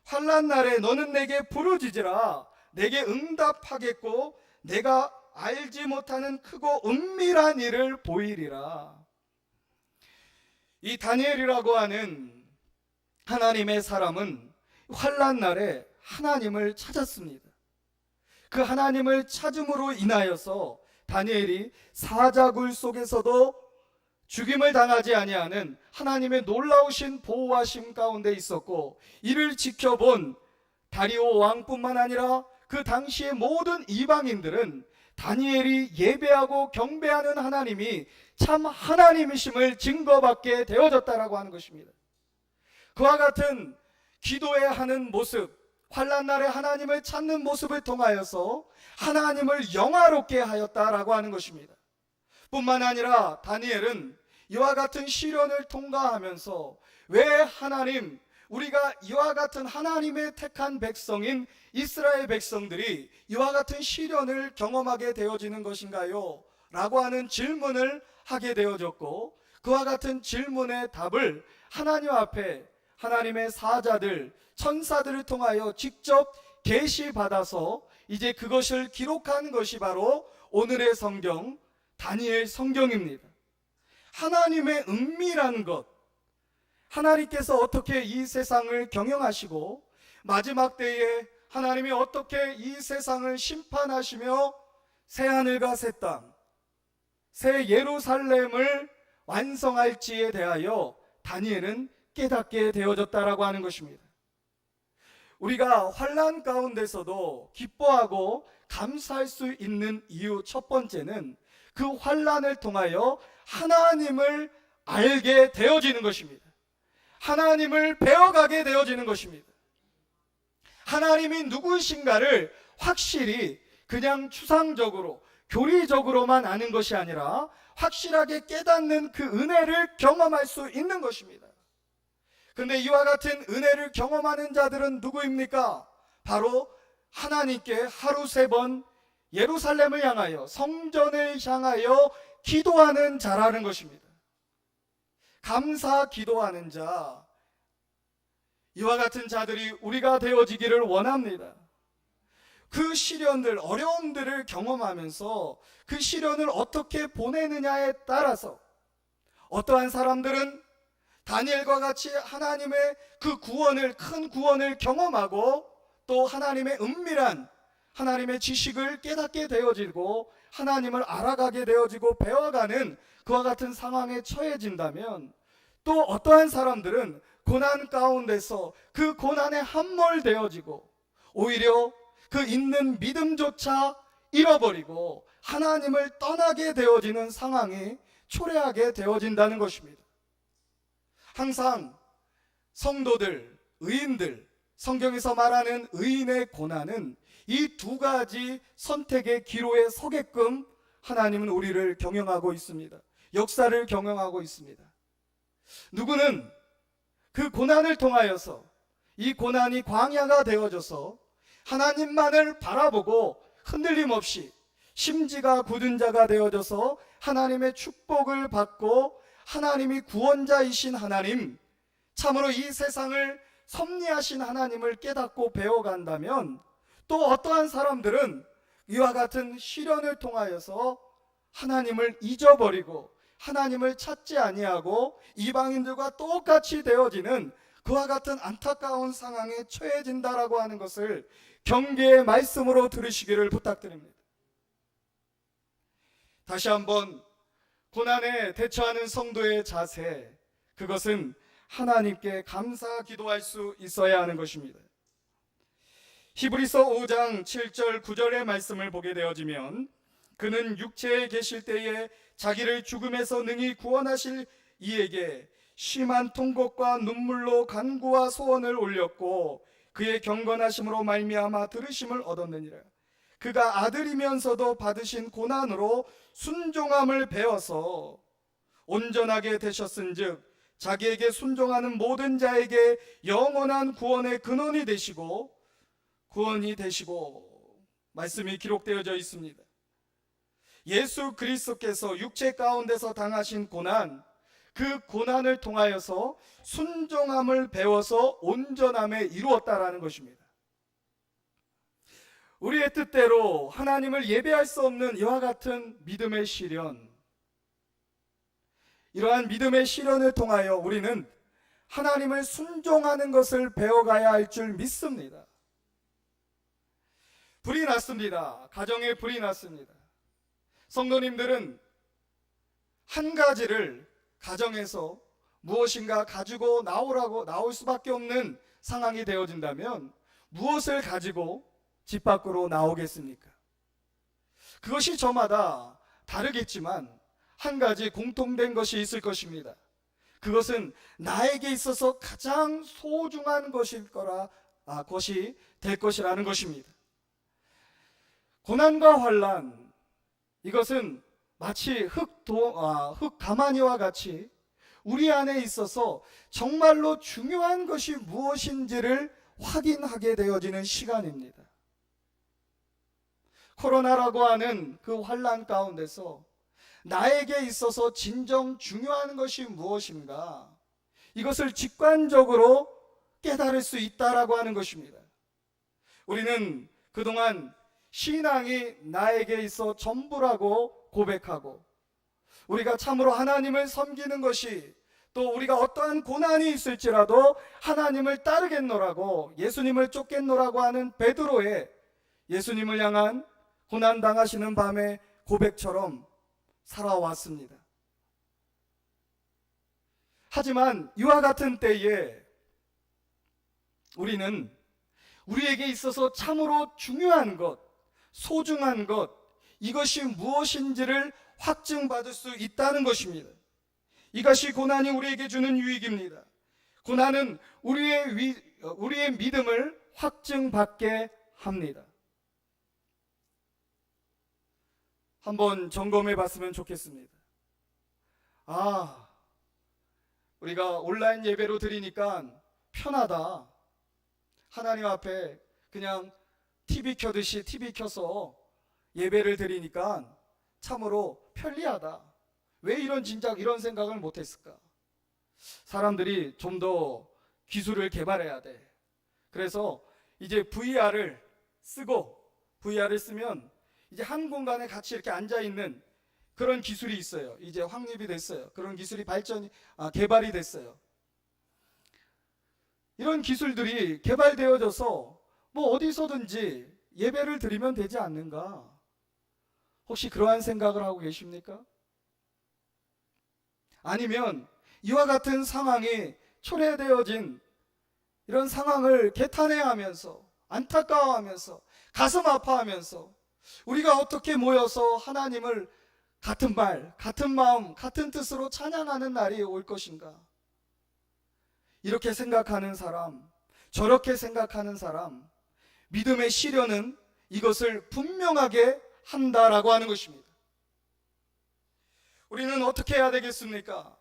환난 날에 너는 내게 부르짖으라. 내게 응답하겠고 내가 알지 못하는 크고 은밀한 일을 보이리라. 이 다니엘이라고 하는 하나님의 사람은 환난 날에 하나님을 찾았습니다. 그 하나님을 찾음으로 인하여서 다니엘이 사자굴 속에서도 죽임을 당하지 아니하는 하나님의 놀라우신 보호하심 가운데 있었고, 이를 지켜본 다리오 왕뿐만 아니라 그 당시의 모든 이방인들은 다니엘이 예배하고 경배하는 하나님이 참 하나님이심을 증거받게 되어졌다라고 하는 것입니다. 그와 같은 기도해야 하는 모습, 환난 날에 하나님을 찾는 모습을 통하여서 하나님을 영화롭게 하였다라고 하는 것입니다. 뿐만 아니라 다니엘은 이와 같은 시련을 통과하면서 왜 하나님, 우리가 이와 같은 하나님의 택한 백성인 이스라엘 백성들이 이와 같은 시련을 경험하게 되어지는 것인가요? 라고 하는 질문을 하게 되어졌고, 그와 같은 질문의 답을 하나님 앞에 하나님의 사자들, 천사들을 통하여 직접 계시받아서 이제 그것을 기록한 것이 바로 오늘의 성경, 다니엘 성경입니다. 하나님의 은밀한 것, 하나님께서 어떻게 이 세상을 경영하시고 마지막 때에 하나님이 어떻게 이 세상을 심판하시며 새하늘과 새 땅, 새 예루살렘을 완성할지에 대하여 다니엘은 깨닫게 되어졌다라고 하는 것입니다. 우리가 환난 가운데서도 기뻐하고 감사할 수 있는 이유 첫 번째는 그 환난을 통하여 하나님을 알게 되어지는 것입니다. 하나님을 배워가게 되어지는 것입니다. 하나님이 누구신가를 확실히 그냥 추상적으로 교리적으로만 아는 것이 아니라 확실하게 깨닫는 그 은혜를 경험할 수 있는 것입니다. 근데 이와 같은 은혜를 경험하는 자들은 누구입니까? 바로 하나님께 하루 3번 예루살렘을 향하여, 성전을 향하여 기도하는 자라는 것입니다. 감사 기도하는 자, 이와 같은 자들이 우리가 되어지기를 원합니다. 그 시련들, 어려움들을 경험하면서 그 시련을 어떻게 보내느냐에 따라서 어떠한 사람들은 다니엘과 같이 하나님의 그 구원을, 큰 구원을 경험하고 또 하나님의 은밀한 하나님의 지식을 깨닫게 되어지고 하나님을 알아가게 되어지고 배워가는 그와 같은 상황에 처해진다면, 또 어떠한 사람들은 고난 가운데서 그 고난에 함몰되어지고 오히려 그 있는 믿음조차 잃어버리고 하나님을 떠나게 되어지는 상황이 초래하게 되어진다는 것입니다. 항상 성도들, 의인들, 성경에서 말하는 의인의 고난은 이 2가지 선택의 기로에 서게끔 하나님은 우리를 경영하고 있습니다. 역사를 경영하고 있습니다. 누구는 그 고난을 통하여서 이 고난이 광야가 되어져서 하나님만을 바라보고 흔들림 없이 심지가 굳은 자가 되어져서 하나님의 축복을 받고 하나님이 구원자이신 하나님, 참으로 이 세상을 섭리하신 하나님을 깨닫고 배워간다면, 또 어떠한 사람들은 이와 같은 시련을 통하여서 하나님을 잊어버리고 하나님을 찾지 아니하고 이방인들과 똑같이 되어지는 그와 같은 안타까운 상황에 처해진다라고 하는 것을 경계의 말씀으로 들으시기를 부탁드립니다. 다시 한번 고난에 대처하는 성도의 자세, 그것은 하나님께 감사 기도할 수 있어야 하는 것입니다. 히브리서 5장 7절 9절의 말씀을 보게 되어지면 그는 육체에 계실 때에 자기를 죽음에서 능히 구원하실 이에게 심한 통곡과 눈물로 간구와 소원을 올렸고 그의 경건하심으로 말미암아 들으심을 얻었느니라. 그가 아들이면서도 받으신 고난으로 순종함을 배워서 온전하게 되셨은즉 자기에게 순종하는 모든 자에게 영원한 구원의 근원이 되시고 구원이 되시고 말씀이 기록되어져 있습니다. 예수 그리스도께서 육체 가운데서 당하신 고난, 그 고난을 통하여서 순종함을 배워서 온전함에 이루었다라는 것입니다. 우리의 뜻대로 하나님을 예배할 수 없는 이와 같은 믿음의 시련, 이러한 믿음의 시련을 통하여 우리는 하나님을 순종하는 것을 배워가야 할 줄 믿습니다. 불이 났습니다. 가정에 불이 났습니다. 성도님들은 한 가지를 가정에서 무엇인가 가지고 나올 수밖에 없는 상황이 되어진다면 무엇을 가지고 집 밖으로 나오겠습니까? 그것이 저마다 다르겠지만 한 가지 공통된 것이 있을 것입니다. 그것은 나에게 있어서 가장 소중한 것이 될 것이라는 것입니다. 고난과 환난, 이것은 마치 흙 가마니와 같이 우리 안에 있어서 정말로 중요한 것이 무엇인지를 확인하게 되어지는 시간입니다. 코로나라고 하는 그 환난 가운데서 나에게 있어서 진정 중요한 것이 무엇인가, 이것을 직관적으로 깨달을 수 있다라고 하는 것입니다. 우리는 그동안 신앙이 나에게 있어 전부라고 고백하고 우리가 참으로 하나님을 섬기는 것이, 또 우리가 어떠한 고난이 있을지라도 하나님을 따르겠노라고, 예수님을 쫓겠노라고 하는 베드로의 예수님을 향한 고난 당하시는 밤의 고백처럼 살아왔습니다. 하지만 이와 같은 때에 우리는 우리에게 있어서 참으로 중요한 것, 소중한 것, 이것이 무엇인지를 확증받을 수 있다는 것입니다. 이것이 고난이 우리에게 주는 유익입니다. 고난은 우리의 믿음을 확증받게 합니다. 한번 점검해 봤으면 좋겠습니다. 우리가 온라인 예배로 드리니까 편하다. 하나님 앞에 그냥 TV 켜듯이 TV 켜서 예배를 드리니까 참으로 편리하다. 왜 이런 생각을 못했을까? 사람들이 좀 더 기술을 개발해야 돼. 그래서 이제 VR을 쓰면 이제 한 공간에 같이 이렇게 앉아 있는 그런 기술이 있어요. 이제 확립이 됐어요. 그런 기술이 개발이 됐어요. 이런 기술들이 개발되어져서 뭐 어디서든지 예배를 드리면 되지 않는가? 혹시 그러한 생각을 하고 계십니까? 아니면 이와 같은 상황이 초래되어진 이런 상황을 개탄해하면서, 안타까워하면서, 가슴 아파하면서 우리가 어떻게 모여서 하나님을 같은 말, 같은 마음, 같은 뜻으로 찬양하는 날이 올 것인가? 이렇게 생각하는 사람, 저렇게 생각하는 사람, 믿음의 시련은 이것을 분명하게 한다라고 하는 것입니다. 우리는 어떻게 해야 되겠습니까?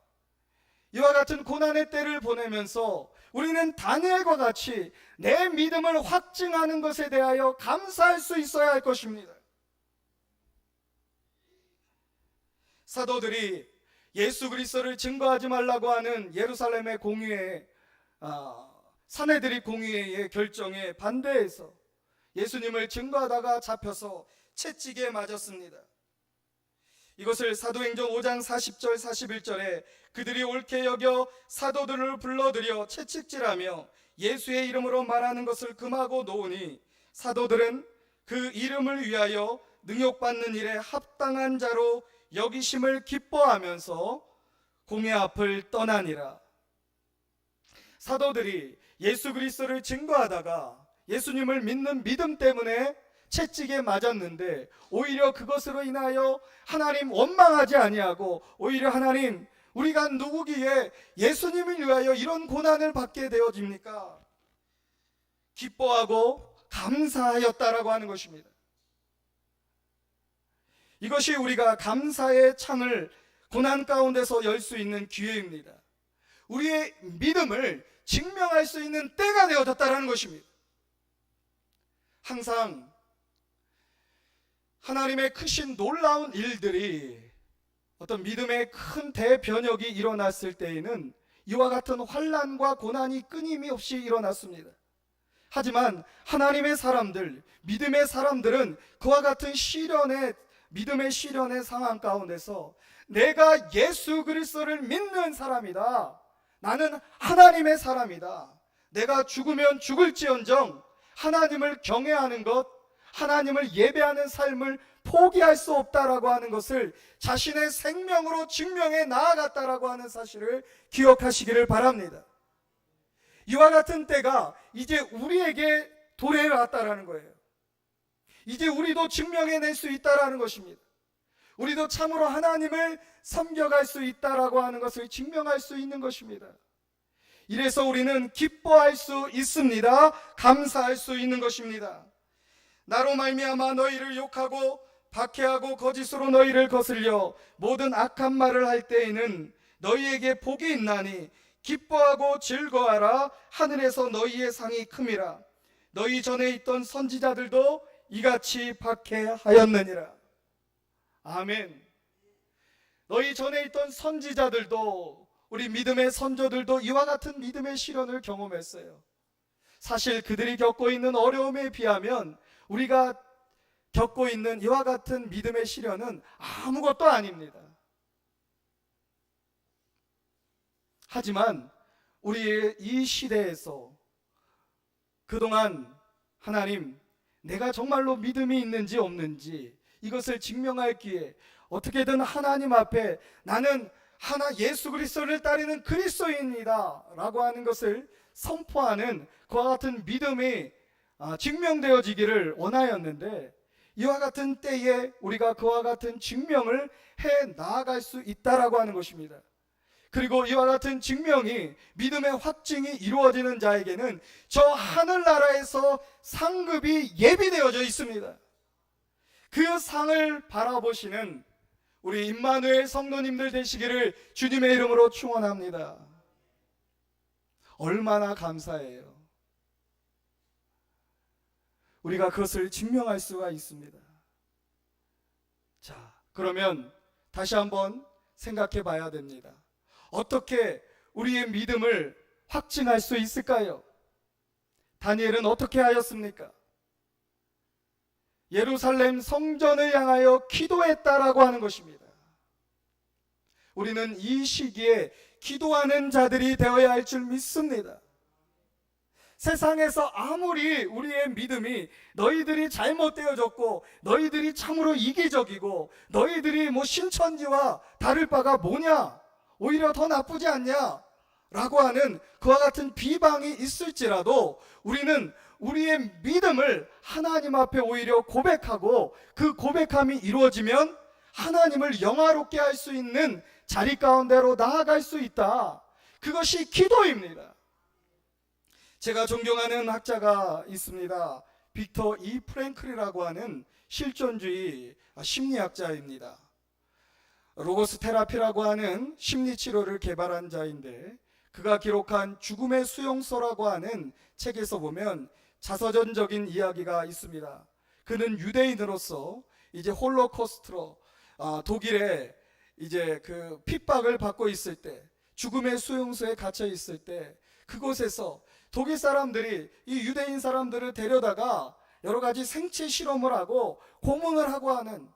이와 같은 고난의 때를 보내면서 우리는 다니엘과 같이 내 믿음을 확증하는 것에 대하여 감사할 수 있어야 할 것입니다. 사도들이 예수 그리스도를 증거하지 말라고 하는 예루살렘의 공의회, 사내들이 공의회의 결정에 반대해서 예수님을 증거하다가 잡혀서 채찍에 맞았습니다. 이것을 사도행전 5장 40절 41절에 그들이 옳게 여겨 사도들을 불러들여 채찍질하며 예수의 이름으로 말하는 것을 금하고 놓으니 사도들은 그 이름을 위하여 능욕받는 일에 합당한 자로 여기심을 기뻐하면서 공회 앞을 떠나니라. 사도들이 예수 그리스도를 증거하다가 예수님을 믿는 믿음 때문에 채찍에 맞았는데 오히려 그것으로 인하여 하나님 원망하지 아니하고 오히려 하나님 우리가 누구기에 예수님을 위하여 이런 고난을 받게 되어집니까? 기뻐하고 감사하였다라고 하는 것입니다. 이것이 우리가 감사의 창을 고난 가운데서 열 수 있는 기회입니다. 우리의 믿음을 증명할 수 있는 때가 되어졌다라는 것입니다. 항상 하나님의 크신 놀라운 일들이 어떤 믿음의 큰 대변혁이 일어났을 때에는 이와 같은 환난과 고난이 끊임없이 일어났습니다. 하지만 하나님의 사람들, 믿음의 사람들은 그와 같은 시련의 믿음의 시련의 상황 가운데서 내가 예수 그리스도를 믿는 사람이다. 나는 하나님의 사람이다. 내가 죽으면 죽을지언정 하나님을 경외하는 것, 하나님을 예배하는 삶을 포기할 수 없다라고 하는 것을 자신의 생명으로 증명해 나아갔다라고 하는 사실을 기억하시기를 바랍니다. 이와 같은 때가 이제 우리에게 도래해왔다라는 거예요. 이제 우리도 증명해낼 수 있다라는 것입니다. 우리도 참으로 하나님을 섬겨갈 수 있다라고 하는 것을 증명할 수 있는 것입니다. 이래서 우리는 기뻐할 수 있습니다. 감사할 수 있는 것입니다. 나로 말미암아 너희를 욕하고 박해하고 거짓으로 너희를 거슬려 모든 악한 말을 할 때에는 너희에게 복이 있나니 기뻐하고 즐거워하라. 하늘에서 너희의 상이 큼이라. 너희 전에 있던 선지자들도 이같이 박해하였느니라. 아멘. 너희 전에 있던 선지자들도, 우리 믿음의 선조들도 이와 같은 믿음의 시련을 경험했어요. 사실 그들이 겪고 있는 어려움에 비하면 우리가 겪고 있는 이와 같은 믿음의 시련은 아무것도 아닙니다. 하지만 우리의 이 시대에서 그동안 하나님, 내가 정말로 믿음이 있는지 없는지 이것을 증명할 기회, 어떻게든 하나님 앞에 나는 예수 그리스도를 따르는 그리스도인이다 라고 하는 것을 선포하는 그와 같은 믿음이 증명되어지기를 원하였는데, 이와 같은 때에 우리가 그와 같은 증명을 해 나아갈 수 있다라고 하는 것입니다. 그리고 이와 같은 증명이, 믿음의 확증이 이루어지는 자에게는 저 하늘나라에서 상급이 예비되어져 있습니다. 그 상을 바라보시는 우리 임마누엘 성도님들 되시기를 주님의 이름으로 축원합니다. 얼마나 감사해요. 우리가 그것을 증명할 수가 있습니다. 자, 그러면 다시 한번 생각해 봐야 됩니다. 어떻게 우리의 믿음을 확증할 수 있을까요? 다니엘은 어떻게 하였습니까? 예루살렘 성전을 향하여 기도했다라고 하는 것입니다. 우리는 이 시기에 기도하는 자들이 되어야 할 줄 믿습니다. 세상에서 아무리 우리의 믿음이 너희들이 잘못되어졌고 너희들이 참으로 이기적이고 너희들이 신천지와 다를 바가 뭐냐, 오히려 더 나쁘지 않냐 라고 하는 그와 같은 비방이 있을지라도 우리는 우리의 믿음을 하나님 앞에 오히려 고백하고 그 고백함이 이루어지면 하나님을 영화롭게 할 수 있는 자리 가운데로 나아갈 수 있다. 그것이 기도입니다. 제가 존경하는 학자가 있습니다. 빅터 E. 프랭클이라고 하는 실존주의 심리학자입니다. 로고스 테라피라고 하는 심리치료를 개발한 자인데, 그가 기록한 죽음의 수용소라고 하는 책에서 보면 자서전적인 이야기가 있습니다. 그는 유대인으로서 이제 홀로코스트로 독일에 이제 그 핍박을 받고 있을 때, 죽음의 수용소에 갇혀 있을 때, 그곳에서 독일 사람들이 이 유대인 사람들을 데려다가 여러 가지 생체 실험을 하고 고문을 하고 하는,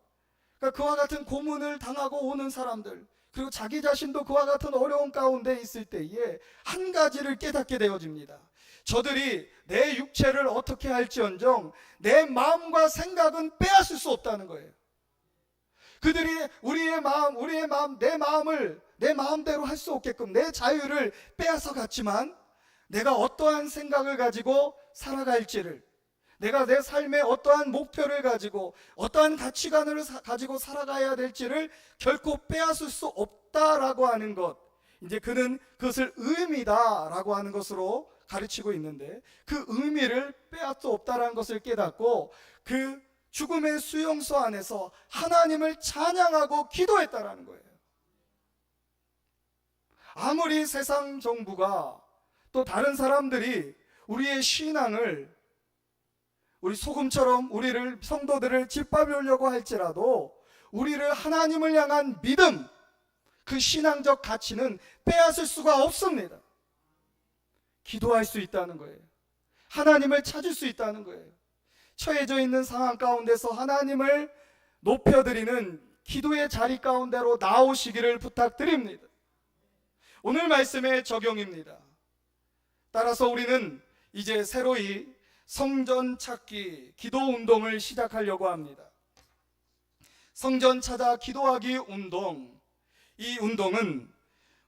그러니까 그와 같은 고문을 당하고 오는 사람들, 그리고 자기 자신도 그와 같은 어려운 가운데 있을 때에 한 가지를 깨닫게 되어집니다. 저들이 내 육체를 어떻게 할지언정 내 마음과 생각은 빼앗을 수 없다는 거예요. 그들이 우리의 마음, 내 마음대로 할 수 없게끔 내 자유를 빼앗아 갔지만 내가 어떠한 생각을 가지고 살아갈지를, 내가 내 삶에 어떠한 목표를 가지고 어떠한 가치관을 가지고 살아가야 될지를 결코 빼앗을 수 없다라고 하는 것, 이제 그는 그것을 의미다라고 하는 것으로 가르치고 있는데, 그 의미를 빼앗을 수 없다라는 것을 깨닫고 그 죽음의 수용소 안에서 하나님을 찬양하고 기도했다라는 거예요. 아무리 세상 정부가 또 다른 사람들이 우리의 신앙을, 우리 소금처럼 우리를, 성도들을 짓밟으려고 할지라도 우리를 하나님을 향한 믿음, 그 신앙적 가치는 빼앗을 수가 없습니다. 기도할 수 있다는 거예요. 하나님을 찾을 수 있다는 거예요. 처해져 있는 상황 가운데서 하나님을 높여드리는 기도의 자리 가운데로 나오시기를 부탁드립니다. 오늘 말씀의 적용입니다. 따라서 우리는 이제 새로이 성전 찾기 기도 운동을 시작하려고 합니다. 성전 찾아 기도하기 운동, 이 운동은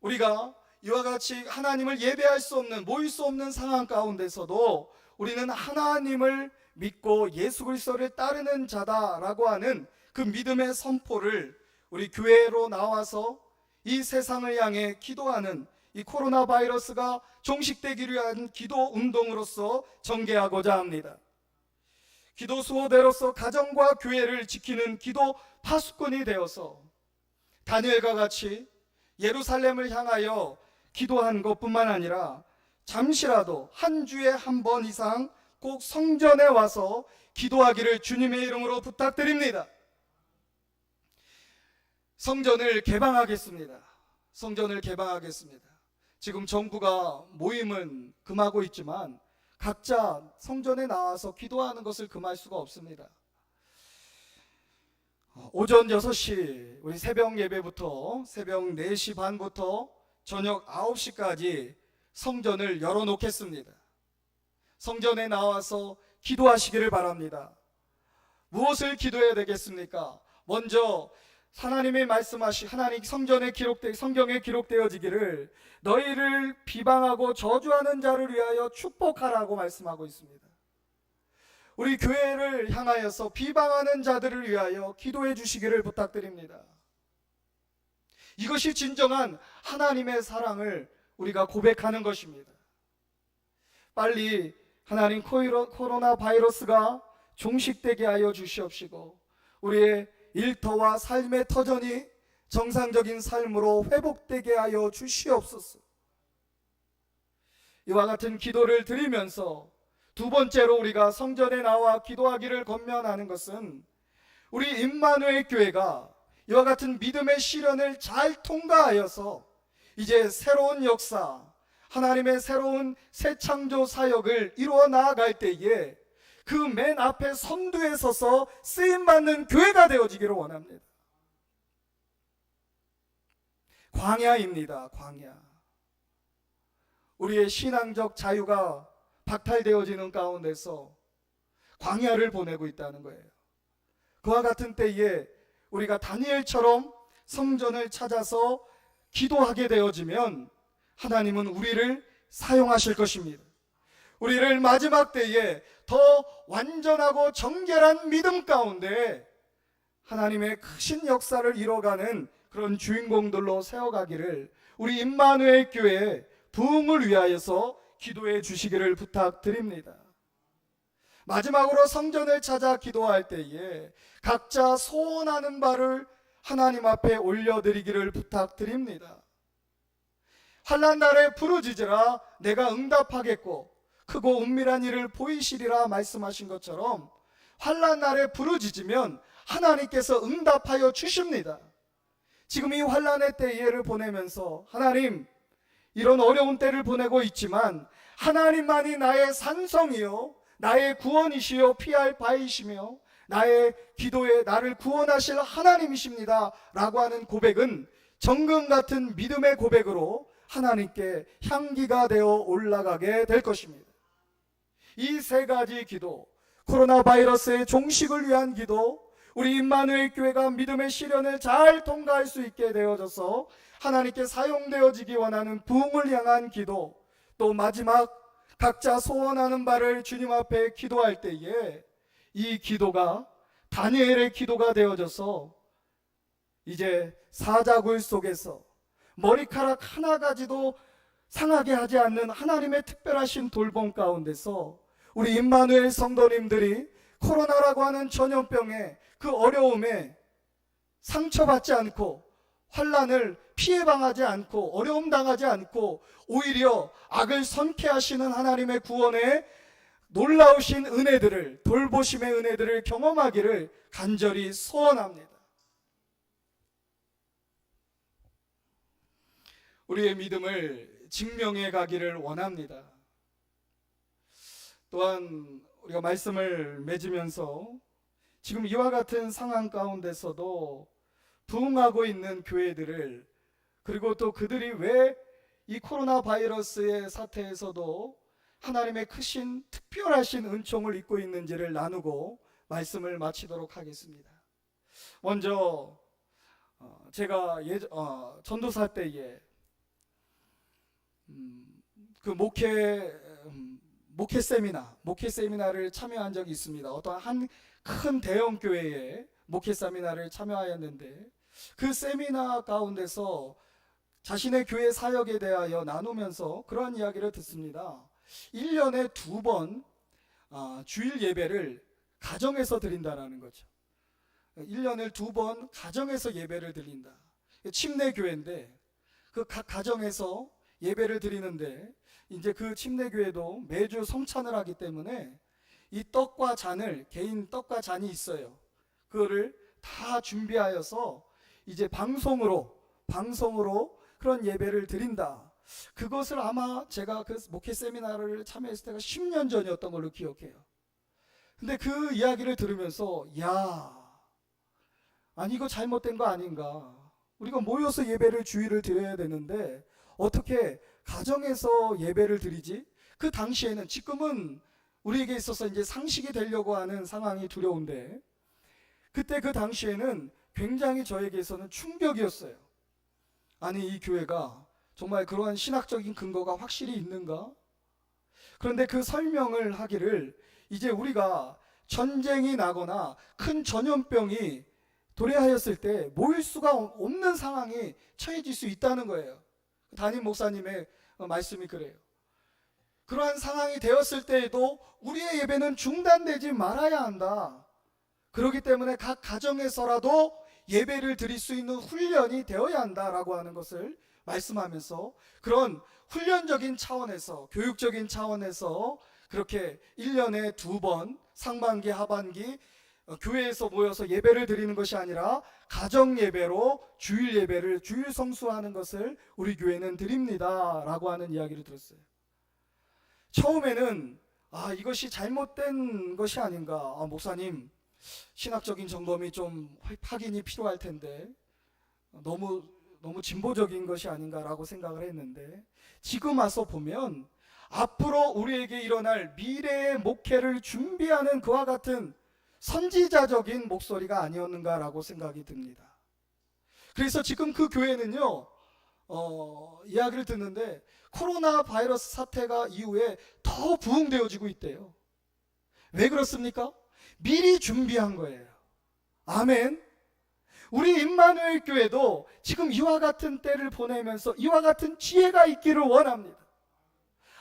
우리가 이와 같이 하나님을 예배할 수 없는, 모일 수 없는 상황 가운데서도 우리는 하나님을 믿고 예수 그리스도를 따르는 자다라고 하는 그 믿음의 선포를 우리 교회로 나와서 이 세상을 향해 기도하는, 이 코로나 바이러스가 종식되기를 위한 기도 운동으로서 전개하고자 합니다. 기도 수호대로서 가정과 교회를 지키는 기도 파수꾼이 되어서 다니엘과 같이 예루살렘을 향하여 기도한 것뿐만 아니라 잠시라도 한 주에 한 번 이상 꼭 성전에 와서 기도하기를 주님의 이름으로 부탁드립니다. 성전을 개방하겠습니다. 성전을 개방하겠습니다. 지금 정부가 모임은 금하고 있지만 각자 성전에 나와서 기도하는 것을 금할 수가 없습니다. 오전 6시 우리 새벽 예배부터 새벽 4시 반부터 저녁 9시까지 성전을 열어놓겠습니다. 성전에 나와서 기도하시기를 바랍니다. 무엇을 기도해야 되겠습니까? 먼저 하나님이 말씀하신, 하나님 성경에 기록되어지기를 너희를 비방하고 저주하는 자를 위하여 축복하라고 말씀하고 있습니다. 우리 교회를 향하여서 비방하는 자들을 위하여 기도해 주시기를 부탁드립니다. 이것이 진정한 하나님의 사랑을 우리가 고백하는 것입니다. 빨리 하나님 코로나 바이러스가 종식되게 하여 주시옵시고 우리의 일터와 삶의 터전이 정상적인 삶으로 회복되게 하여 주시옵소서. 이와 같은 기도를 드리면서 두 번째로 우리가 성전에 나와 기도하기를 권면하는 것은 우리 임마누엘 교회가 이와 같은 믿음의 시련을 잘 통과하여서 이제 새로운 역사, 하나님의 새로운 새 창조 사역을 이루어 나아갈 때에 그 맨 앞에 선두에 서서 쓰임받는 교회가 되어지기를 원합니다. 광야입니다. 광야. 우리의 신앙적 자유가 박탈되어지는 가운데서 광야를 보내고 있다는 거예요. 그와 같은 때에 우리가 다니엘처럼 성전을 찾아서 기도하게 되어지면 하나님은 우리를 사용하실 것입니다. 우리를 마지막 때에 더 완전하고 정결한 믿음 가운데 하나님의 크신 역사를 이뤄가는 그런 주인공들로 세워가기를 우리 임마누엘 교회의 부흥을 위하여서 기도해 주시기를 부탁드립니다. 마지막으로 성전을 찾아 기도할 때에 각자 소원하는 바를 하나님 앞에 올려드리기를 부탁드립니다. 환난 날에 부르짖으라 내가 응답하겠고 크고 은밀한 일을 보이시리라 말씀하신 것처럼 환난 날에 부르짖으면 하나님께서 응답하여 주십니다. 지금 이 환난의 때를 보내면서 하나님, 이런 어려운 때를 보내고 있지만 하나님만이 나의 산성이요 나의 구원이시요 피할 바이시며 나의 기도에 나를 구원하실 하나님이십니다 라고 하는 고백은 정금 같은 믿음의 고백으로 하나님께 향기가 되어 올라가게 될 것입니다. 이 세 가지 기도, 코로나 바이러스의 종식을 위한 기도, 우리 임마누엘 교회가 믿음의 시련을 잘 통과할 수 있게 되어져서 하나님께 사용되어지기 원하는 부흥을 향한 기도, 또 마지막 각자 소원하는 바를 주님 앞에 기도할 때에 이 기도가 다니엘의 기도가 되어져서 이제 사자굴 속에서 머리카락 하나 가지도 상하게 하지 않는 하나님의 특별하신 돌봄 가운데서 우리 임마누엘 성도님들이 코로나라고 하는 전염병의 그 어려움에 상처받지 않고 환난을 피해 방하지 않고 어려움 당하지 않고 오히려 악을 선케하시는 하나님의 구원의 놀라우신 은혜들을, 돌보심의 은혜들을 경험하기를 간절히 소원합니다. 우리의 믿음을 증명해 가기를 원합니다. 또한 우리가 말씀을 맺으면서 지금 이와 같은 상황 가운데서도 부흥하고 있는 교회들을, 그리고 또 그들이 왜 이 코로나 바이러스의 사태에서도 하나님의 크신 특별하신 은총을 입고 있는지를 나누고 말씀을 마치도록 하겠습니다. 먼저 제가 전도사 때에 그 목회 세미나를 참여한 적이 있습니다. 어떤 한 큰 대형 교회에 목회 세미나를 참여하였는데 그 세미나 가운데서 자신의 교회 사역에 대하여 나누면서 그러한 이야기를 듣습니다. 1년에 2번 주일 예배를 가정에서 드린다라는 거죠. 1년에 2번 가정에서 예배를 드린다. 침례 교회인데 그 각 가정에서 예배를 드리는데 이제 그 침례 교회도 매주 성찬을 하기 때문에 이 떡과 잔을, 개인 떡과 잔이 있어요. 그거를 다 준비하여서 이제 방송으로 그런 예배를 드린다. 그것을 아마 제가 그 목회 세미나를 참여했을 때가 10년 전이었던 걸로 기억해요. 근데 그 이야기를 들으면서 아니 이거 잘못된 거 아닌가. 우리가 모여서 예배를 주일을 드려야 되는데 어떻게 가정에서 예배를 드리지? 그 당시에는, 지금은 우리에게 있어서 이제 상식이 되려고 하는 상황이 두려운데 그때 그 당시에는 굉장히 저에게서는 충격이었어요. 아니 이 교회가 정말 그러한 신학적인 근거가 확실히 있는가? 그런데 그 설명을 하기를 이제 우리가 전쟁이 나거나 큰 전염병이 도래하였을 때 모일 수가 없는 상황이 처해질 수 있다는 거예요. 담임 목사님의 말씀이 그래요. 그러한 상황이 되었을 때에도 우리의 예배는 중단되지 말아야 한다. 그렇기 때문에 각 가정에서라도 예배를 드릴 수 있는 훈련이 되어야 한다라고 하는 것을 말씀하면서 그런 훈련적인 차원에서, 교육적인 차원에서 그렇게 1년에 2번 상반기 하반기 교회에서 모여서 예배를 드리는 것이 아니라 가정 예배로 주일 예배를 주일 성수하는 것을 우리 교회는 드립니다 라고 하는 이야기를 들었어요. 처음에는 이것이 잘못된 것이 아닌가, 목사님 신학적인 점검이 좀 확인이 필요할 텐데 너무 진보적인 것이 아닌가라고 생각을 했는데 지금 와서 보면 앞으로 우리에게 일어날 미래의 목회를 준비하는 그와 같은 선지자적인 목소리가 아니었는가라고 생각이 듭니다. 그래서 지금 그 교회는요 이야기를 듣는데 코로나 바이러스 사태가 이후에 더 부흥되어지고 있대요. 왜 그렇습니까? 미리 준비한 거예요. 아멘. 우리 임마누엘 교회도 지금 이와 같은 때를 보내면서 이와 같은 지혜가 있기를 원합니다.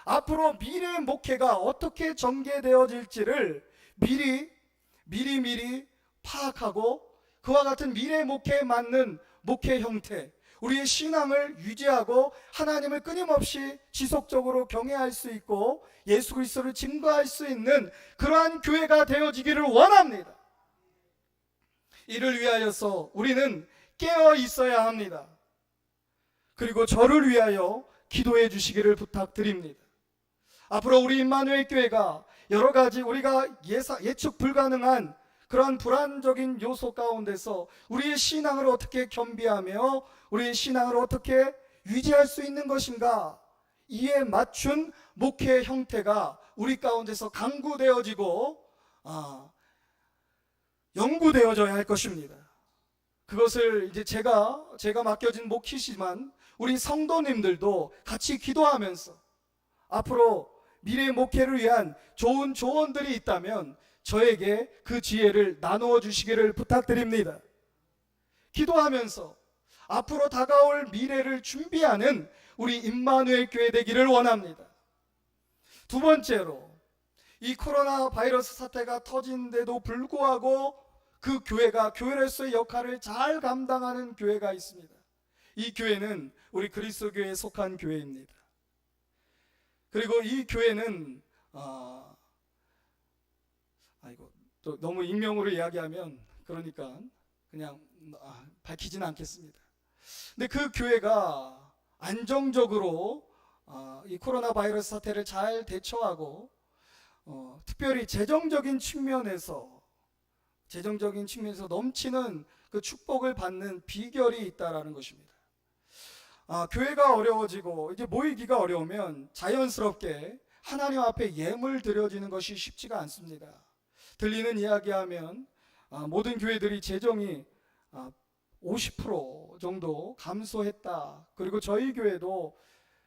앞으로 미래의 목회가 어떻게 전개되어질지를 미리 파악하고 그와 같은 미래 목회에 맞는 목회 형태, 우리의 신앙을 유지하고 하나님을 끊임없이 지속적으로 경외할 수 있고 예수 그리스도를 증거할 수 있는 그러한 교회가 되어지기를 원합니다. 이를 위하여서 우리는 깨어 있어야 합니다. 그리고 저를 위하여 기도해 주시기를 부탁드립니다. 앞으로 우리 임마누엘 교회가 여러 가지 우리가 예측 불가능한 그런 불안적인 요소 가운데서 우리의 신앙을 어떻게 겸비하며 우리의 신앙을 어떻게 유지할 수 있는 것인가, 이에 맞춘 목회 형태가 우리 가운데서 강구되어지고 연구되어져야 할 것입니다. 그것을 이제 제가 맡겨진 목회지만 우리 성도님들도 같이 기도하면서 앞으로 미래 목회를 위한 좋은 조언들이 있다면 저에게 그 지혜를 나누어 주시기를 부탁드립니다. 기도하면서 앞으로 다가올 미래를 준비하는 우리 임마누엘 교회 되기를 원합니다. 두 번째로, 이 코로나 바이러스 사태가 터진데도 불구하고 그 교회가 교회로서의 역할을 잘 감당하는 교회가 있습니다. 이 교회는 우리 그리스도교회에 속한 교회입니다. 그리고 이 교회는 또 너무 익명으로 이야기하면 그러니까 그냥 밝히지는 않겠습니다. 근데 그 교회가 안정적으로 이 코로나 바이러스 사태를 잘 대처하고 특별히 재정적인 측면에서 넘치는 그 축복을 받는 비결이 있다라는 것입니다. 교회가 어려워지고 이제 모이기가 어려우면 자연스럽게 하나님 앞에 예물 드려지는 것이 쉽지가 않습니다. 들리는 이야기하면 모든 교회들이 재정이 50% 정도 감소했다. 그리고 저희 교회도,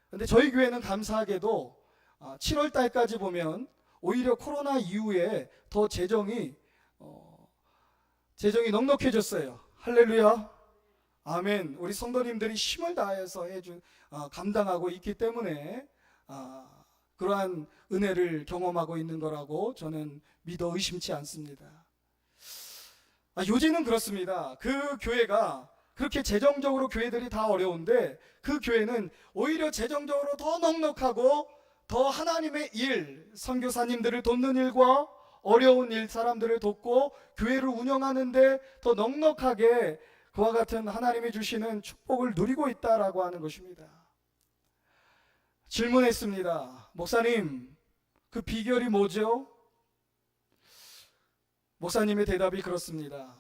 근데 저희 교회는 감사하게도 7월 달까지 보면 오히려 코로나 이후에 더 재정이 넉넉해졌어요. 할렐루야. 아멘. 우리 성도님들이 힘을 다해서 감당하고 있기 때문에 그러한 은혜를 경험하고 있는 거라고 저는 믿어 의심치 않습니다. 요지는 그렇습니다. 그 교회가 그렇게 재정적으로 교회들이 다 어려운데 그 교회는 오히려 재정적으로 더 넉넉하고 더 하나님의 일, 선교사님들을 돕는 일과 어려운 일, 사람들을 돕고 교회를 운영하는데 더 넉넉하게 그와 같은 하나님이 주시는 축복을 누리고 있다라고 하는 것입니다. 질문했습니다. 목사님, 그 비결이 뭐죠? 목사님의 대답이 그렇습니다.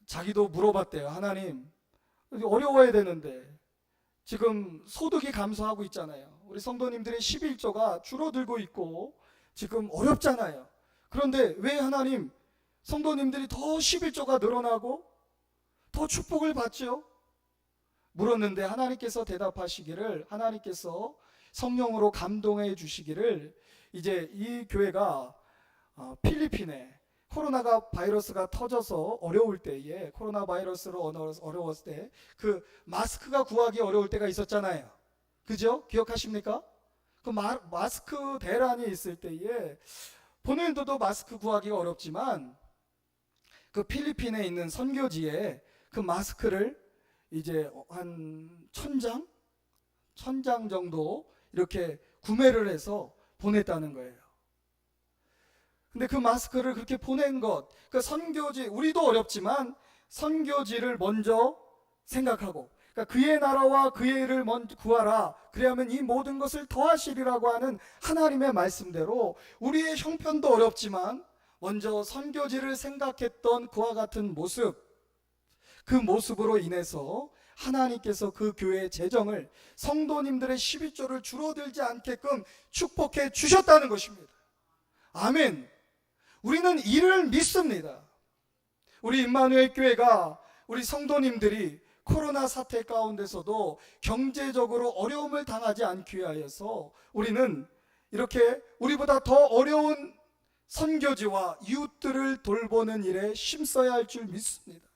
자기도 물어봤대요. 하나님, 어려워야 되는데 지금 소득이 감소하고 있잖아요. 우리 성도님들의 11조가 줄어들고 있고 지금 어렵잖아요. 그런데 왜 하나님, 성도님들이 더 11조가 늘어나고 더 축복을 받죠? 물었는데 하나님께서 대답하시기를, 하나님께서 성령으로 감동해 주시기를, 이제 이 교회가 필리핀에 코로나가 바이러스가 터져서 어려울 때에, 코로나 바이러스로 어려웠을 때 그 마스크가 구하기 어려울 때가 있었잖아요. 그죠? 기억하십니까? 그 마스크 대란이 있을 때에 본인들도 마스크 구하기가 어렵지만 그 필리핀에 있는 선교지에 그 마스크를 이제 한 1000장 정도 이렇게 구매를 해서 보냈다는 거예요. 근데 그 마스크를 그렇게 보낸 것, 그 선교지, 우리도 어렵지만 선교지를 먼저 생각하고, 그러니까 그의 나라와 그의 일을 먼저 구하라, 그래야면 이 모든 것을 더하시리라고 하는 하나님의 말씀대로 우리의 형편도 어렵지만 먼저 선교지를 생각했던 그와 같은 모습, 그 모습으로 인해서 하나님께서 그 교회의 재정을, 성도님들의 11조를 줄어들지 않게끔 축복해 주셨다는 것입니다. 아멘. 우리는 이를 믿습니다. 우리 임마누엘 교회가, 우리 성도님들이 코로나 사태 가운데서도 경제적으로 어려움을 당하지 않기 위하여서 우리는 이렇게 우리보다 더 어려운 선교지와 이웃들을 돌보는 일에 힘써야 할 줄 믿습니다.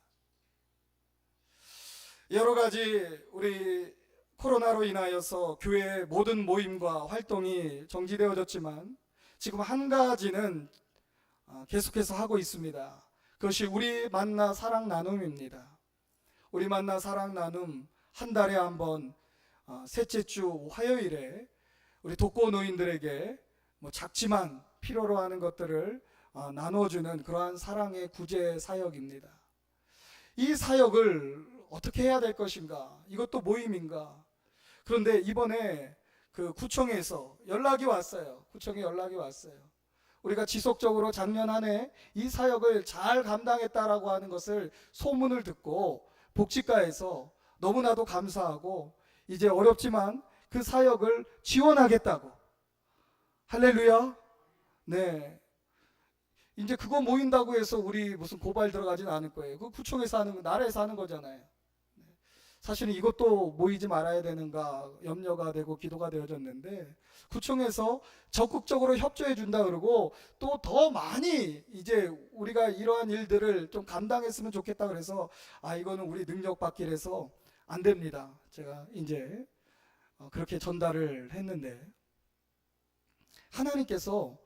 여러 가지 우리 코로나로 인하여서 교회의 모든 모임과 활동이 정지되어졌지만 지금 한 가지는 계속해서 하고 있습니다. 그것이 우리 만나 사랑 나눔입니다. 우리 만나 사랑 나눔 한 달에 한 번 셋째 주 화요일에 우리 독거 노인들에게 작지만 필요로 하는 것들을 나눠주는 그러한 사랑의 구제 사역입니다. 이 사역을 어떻게 해야 될 것인가? 이것도 모임인가? 그런데 이번에 그 구청에서 연락이 왔어요. 구청에 연락이 왔어요. 우리가 지속적으로 작년 한 해 이 사역을 잘 감당했다라고 하는 것을 소문을 듣고 복지과에서 너무나도 감사하고 이제 어렵지만 그 사역을 지원하겠다고. 할렐루야. 네. 이제 그거 모인다고 해서 우리 무슨 고발 들어가진 않을 거예요. 그 구청에서 하는 거, 나라에서 하는 거잖아요. 사실은 이것도 모이지 말아야 되는가 염려가 되고 기도가 되어졌는데, 구청에서 적극적으로 협조해 준다 그러고 또 더 많이 이제 우리가 이러한 일들을 좀 감당했으면 좋겠다 그래서 이거는 우리 능력 밖이라서 안 됩니다. 제가 이제 그렇게 전달을 했는데, 하나님께서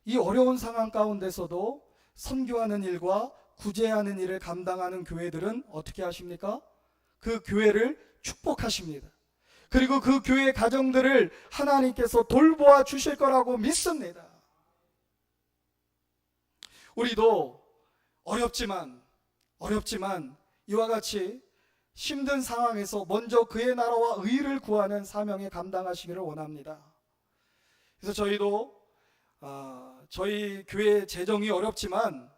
이 어려운 상황 가운데서도 선교하는 일과 구제하는 일을 감당하는 교회들은 어떻게 하십니까? 그 교회를 축복하십니다. 그리고 그 교회 가정들을 하나님께서 돌보아 주실 거라고 믿습니다. 우리도 어렵지만 이와 같이 힘든 상황에서 먼저 그의 나라와 의를 구하는 사명에 감당하시기를 원합니다. 그래서 저희도 저희 교회 재정이 어렵지만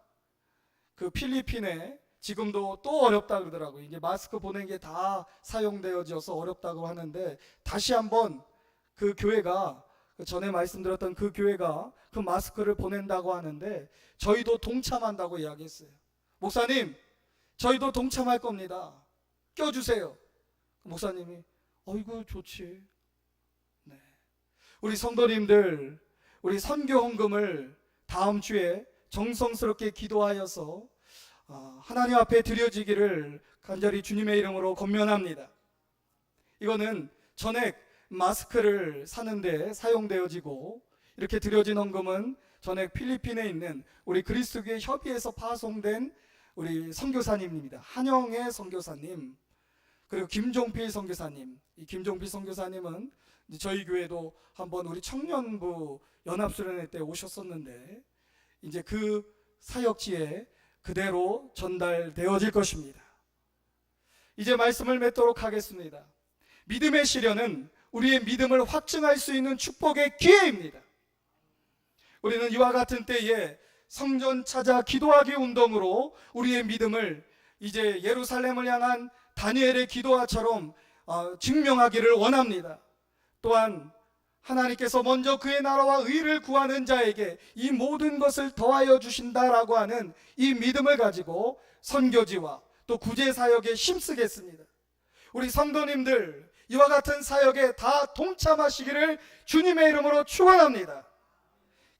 그 필리핀에 지금도 또 어렵다 그러더라고요. 이게 마스크 보낸 게 다 사용되어져서 어렵다고 하는데, 다시 한번 그 교회가, 전에 말씀드렸던 그 교회가 그 마스크를 보낸다고 하는데 저희도 동참한다고 이야기했어요. 목사님, 저희도 동참할 겁니다. 껴주세요. 목사님이 어이구 좋지. 네. 우리 성도님들, 우리 선교 헌금을 다음 주에 정성스럽게 기도하여서 하나님 앞에 드려지기를 간절히 주님의 이름으로 권면합니다. 이거는 전액 마스크를 사는데 사용되어지고, 이렇게 드려진 헌금은 전액 필리핀에 있는 우리 그리스도교회 협의회에서 파송된 우리 선교사님입니다. 한영애 선교사님, 그리고 김종필 선교사님. 이 김종필 선교사님은 저희 교회도 한번 우리 청년부 연합수련회 때 오셨었는데, 이제 그 사역지에 그대로 전달되어질 것입니다. 이제 말씀을 맺도록 하겠습니다. 믿음의 시련은 우리의 믿음을 확증할 수 있는 축복의 기회입니다. 우리는 이와 같은 때에 성전 찾아 기도하기 운동으로 우리의 믿음을 이제 예루살렘을 향한 다니엘의 기도와처럼 증명하기를 원합니다. 또한 하나님께서 먼저 그의 나라와 의를 구하는 자에게 이 모든 것을 더하여 주신다라고 하는 이 믿음을 가지고 선교지와 또 구제 사역에 힘쓰겠습니다. 우리 성도님들, 이와 같은 사역에 다 동참하시기를 주님의 이름으로 축원합니다.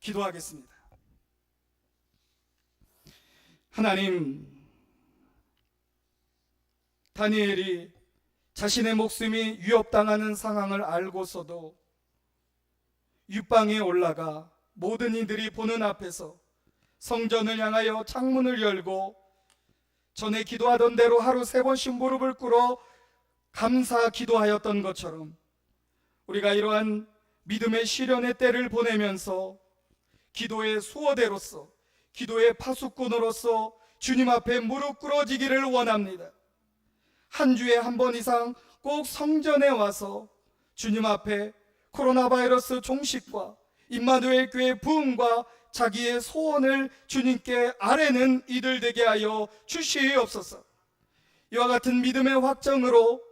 기도하겠습니다. 하나님, 다니엘이 자신의 목숨이 위협당하는 상황을 알고서도 윗방에 올라가 모든 이들이 보는 앞에서 성전을 향하여 창문을 열고 전에 기도하던 대로 하루 3번씩 무릎을 꿇어 감사 기도하였던 것처럼, 우리가 이러한 믿음의 시련의 때를 보내면서 기도의 수호대로서, 기도의 파수꾼으로서 주님 앞에 무릎 꿇어지기를 원합니다. 한 주에 한 번 이상 꼭 성전에 와서 주님 앞에 코로나 바이러스 종식과 임마누엘 교회 부흥과 자기의 소원을 주님께 아뢰는 이들 되게 하여 주시옵소서. 이와 같은 믿음의 확정으로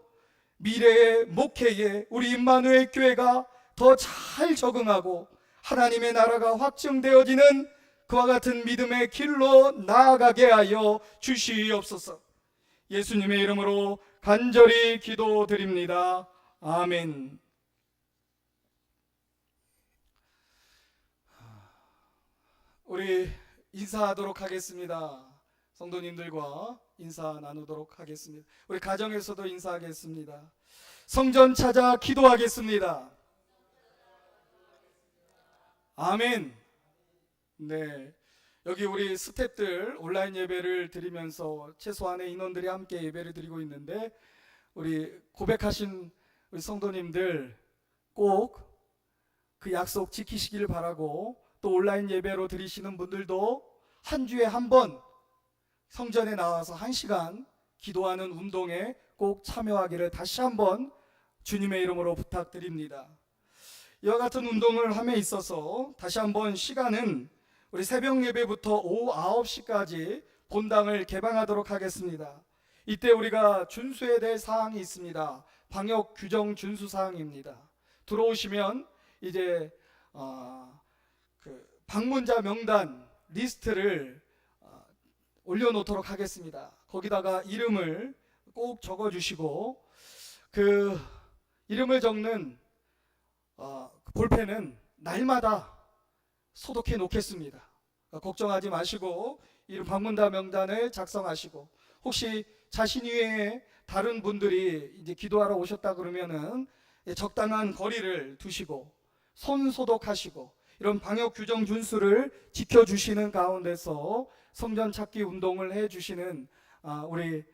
미래의 목회에 우리 임마누엘 교회가 더 잘 적응하고 하나님의 나라가 확증되어지는 그와 같은 믿음의 길로 나아가게 하여 주시옵소서. 예수님의 이름으로 간절히 기도드립니다. 아멘. 우리 인사하도록 하겠습니다. 성도님들과 인사 나누도록 하겠습니다. 우리 가정에서도 인사하겠습니다. 성전 찾아 기도하겠습니다. 아멘. 네, 여기 우리 스태프들 온라인 예배를 드리면서 최소한의 인원들이 함께 예배를 드리고 있는데, 우리 고백하신 우리 성도님들 꼭 그 약속 지키시기를 바라고, 또 온라인 예배로 드리시는 분들도 한 주에 한 번 성전에 나와서 1시간 기도하는 운동에 꼭 참여하기를 다시 한번 주님의 이름으로 부탁드립니다. 이와 같은 운동을 함에 있어서 다시 한번 시간은 우리 새벽 예배부터 오후 9시까지 본당을 개방하도록 하겠습니다. 이때 우리가 준수해야 될 사항이 있습니다. 방역 규정 준수 사항입니다. 들어오시면 이제 그 방문자 명단 리스트를 올려놓도록 하겠습니다. 거기다가 이름을 꼭 적어주시고 그 이름을 적는 볼펜은 날마다 소독해 놓겠습니다. 걱정하지 마시고 이름 방문자 명단을 작성하시고 혹시 자신 이외에 다른 분들이 이제 기도하러 오셨다 그러면은 적당한 거리를 두시고 손 소독하시고 이런 방역 규정 준수를 지켜주시는 가운데서 성전 찾기 운동을 해주시는 우리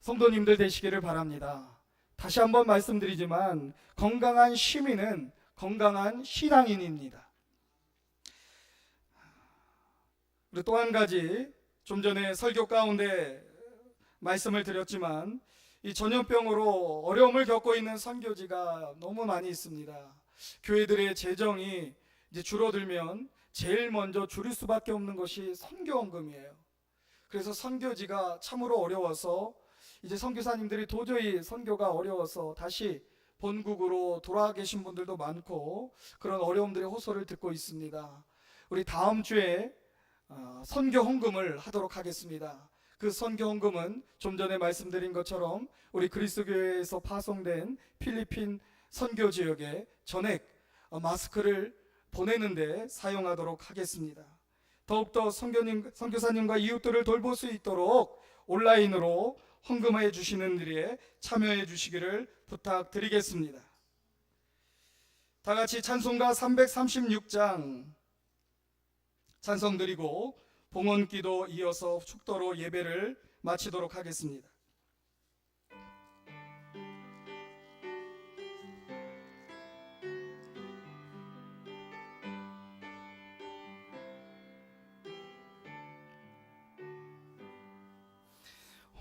성도님들 되시기를 바랍니다. 다시 한번 말씀드리지만 건강한 시민은 건강한 신앙인입니다. 그리고 또 한 가지, 좀 전에 설교 가운데 말씀을 드렸지만 이 전염병으로 어려움을 겪고 있는 선교지가 너무 많이 있습니다. 교회들의 재정이 이제 줄어들면 제일 먼저 줄일 수밖에 없는 것이 선교원금이에요. 그래서 선교지가 참으로 어려워서 이제 선교사님들이 도저히 선교가 어려워서 다시 본국으로 돌아가 계신 분들도 많고 그런 어려움들의 호소를 듣고 있습니다. 우리 다음 주에 선교 헌금을 하도록 하겠습니다. 그 선교 헌금은 좀 전에 말씀드린 것처럼 우리 그리스도교회에서 파송된 필리핀 선교 지역에 전액 마스크를 보내는데 사용하도록 하겠습니다. 더욱더 선교사님과 이웃들을 돌볼 수 있도록 온라인으로 헌금해 주시는 일에 참여해 주시기를 부탁드리겠습니다. 다 같이 찬송가 336장 찬송 드리고 봉헌기도 이어서 축도로 예배를 마치도록 하겠습니다.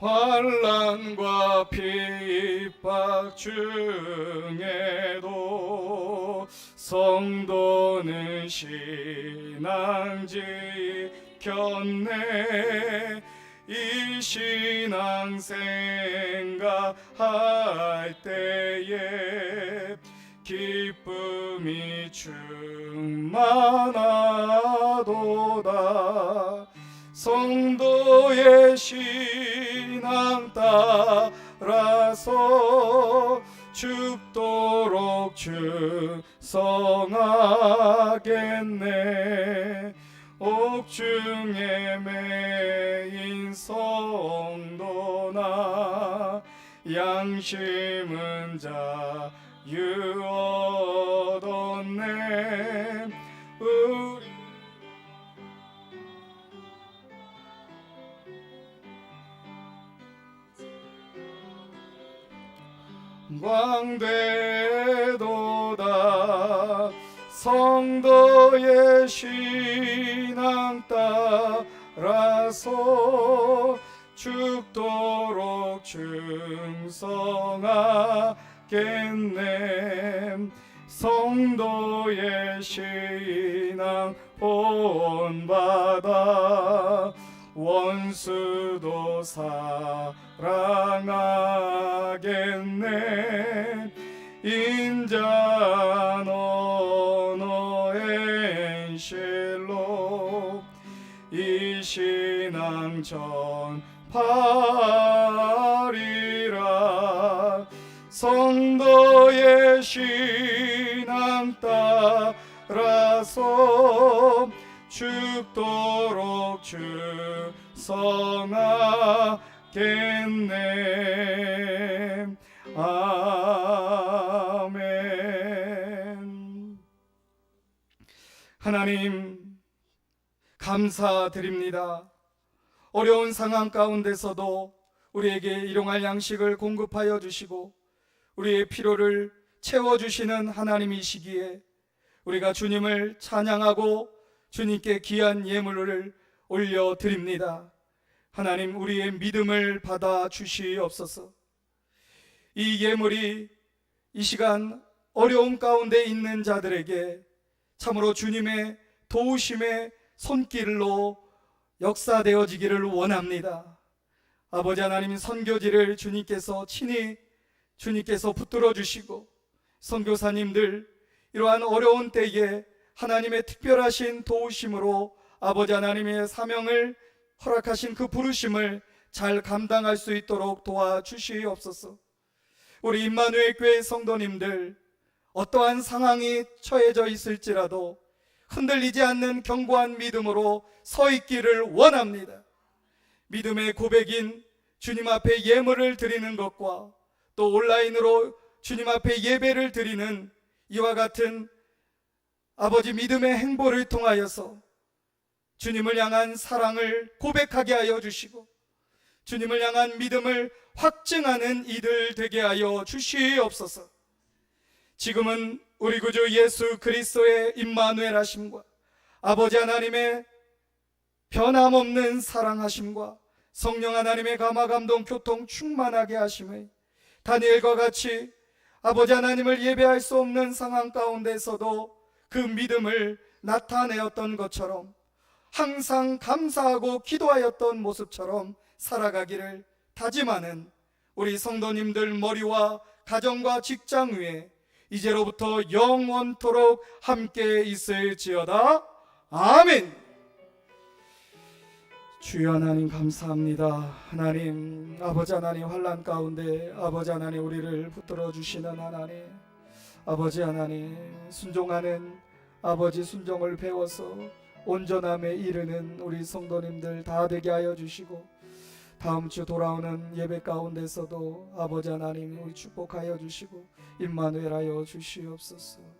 환난과 핍박 중에도 성도는 신앙 지켰네. 이 신앙 생각할 때에 기쁨이 충만하도다. 성도의 신앙 따라서 죽도록 충성하겠네. 옥중에 매인 성도나 양심은 자유 얻었네. 우리 광대도다. 성도의 신앙 따라서 죽도록 충성하겠네. 성도의 신앙 본받아 원수도 사랑하겠네. 인자 너의 실로 이 신앙 전파리라. 성도의 신앙 따라서 죽도록 충성하겠네. 아멘. 하나님 감사드립니다. 어려운 상황 가운데서도 우리에게 일용할 양식을 공급하여 주시고 우리의 필요를 채워주시는 하나님이시기에 우리가 주님을 찬양하고 주님께 귀한 예물을 올려드립니다. 하나님, 우리의 믿음을 받아 주시옵소서. 이 예물이 이 시간 어려움 가운데 있는 자들에게 참으로 주님의 도우심의 손길로 역사되어지기를 원합니다. 아버지 하나님, 선교지를 친히 주님께서 붙들어 주시고 선교사님들 이러한 어려운 때에 하나님의 특별하신 도우심으로 아버지 하나님의 사명을 허락하신 그 부르심을 잘 감당할 수 있도록 도와주시옵소서. 우리 임마누엘 교회 성도님들 어떠한 상황이 처해져 있을지라도 흔들리지 않는 견고한 믿음으로 서 있기를 원합니다. 믿음의 고백인 주님 앞에 예물을 드리는 것과 또 온라인으로 주님 앞에 예배를 드리는 이와 같은 아버지 믿음의 행보를 통하여서 주님을 향한 사랑을 고백하게 하여 주시고 주님을 향한 믿음을 확증하는 이들 되게 하여 주시옵소서. 지금은 우리 구주 예수 그리스도의 임마누엘 하심과 아버지 하나님의 변함없는 사랑하심과 성령 하나님의 감화 감동 교통 충만하게 하심의 다니엘과 같이 아버지 하나님을 예배할 수 없는 상황 가운데서도 그 믿음을 나타내었던 것처럼 항상 감사하고 기도하였던 모습처럼 살아가기를 다짐하는 우리 성도님들 머리와 가정과 직장 위에 이제로부터 영원토록 함께 있을지어다. 아멘. 주여 하나님 감사합니다. 하나님 아버지 하나님 환난 가운데 아버지 하나님 우리를 붙들어 주시는 하나님 아버지 하나님 순종하는 아버지 순종을 배워서 온전함에 이르는 우리 성도님들 다 되게 하여 주시고 다음 주 돌아오는 예배 가운데서도 아버지 하나님 우리 축복하여 주시고 임마누엘 하여 주시옵소서.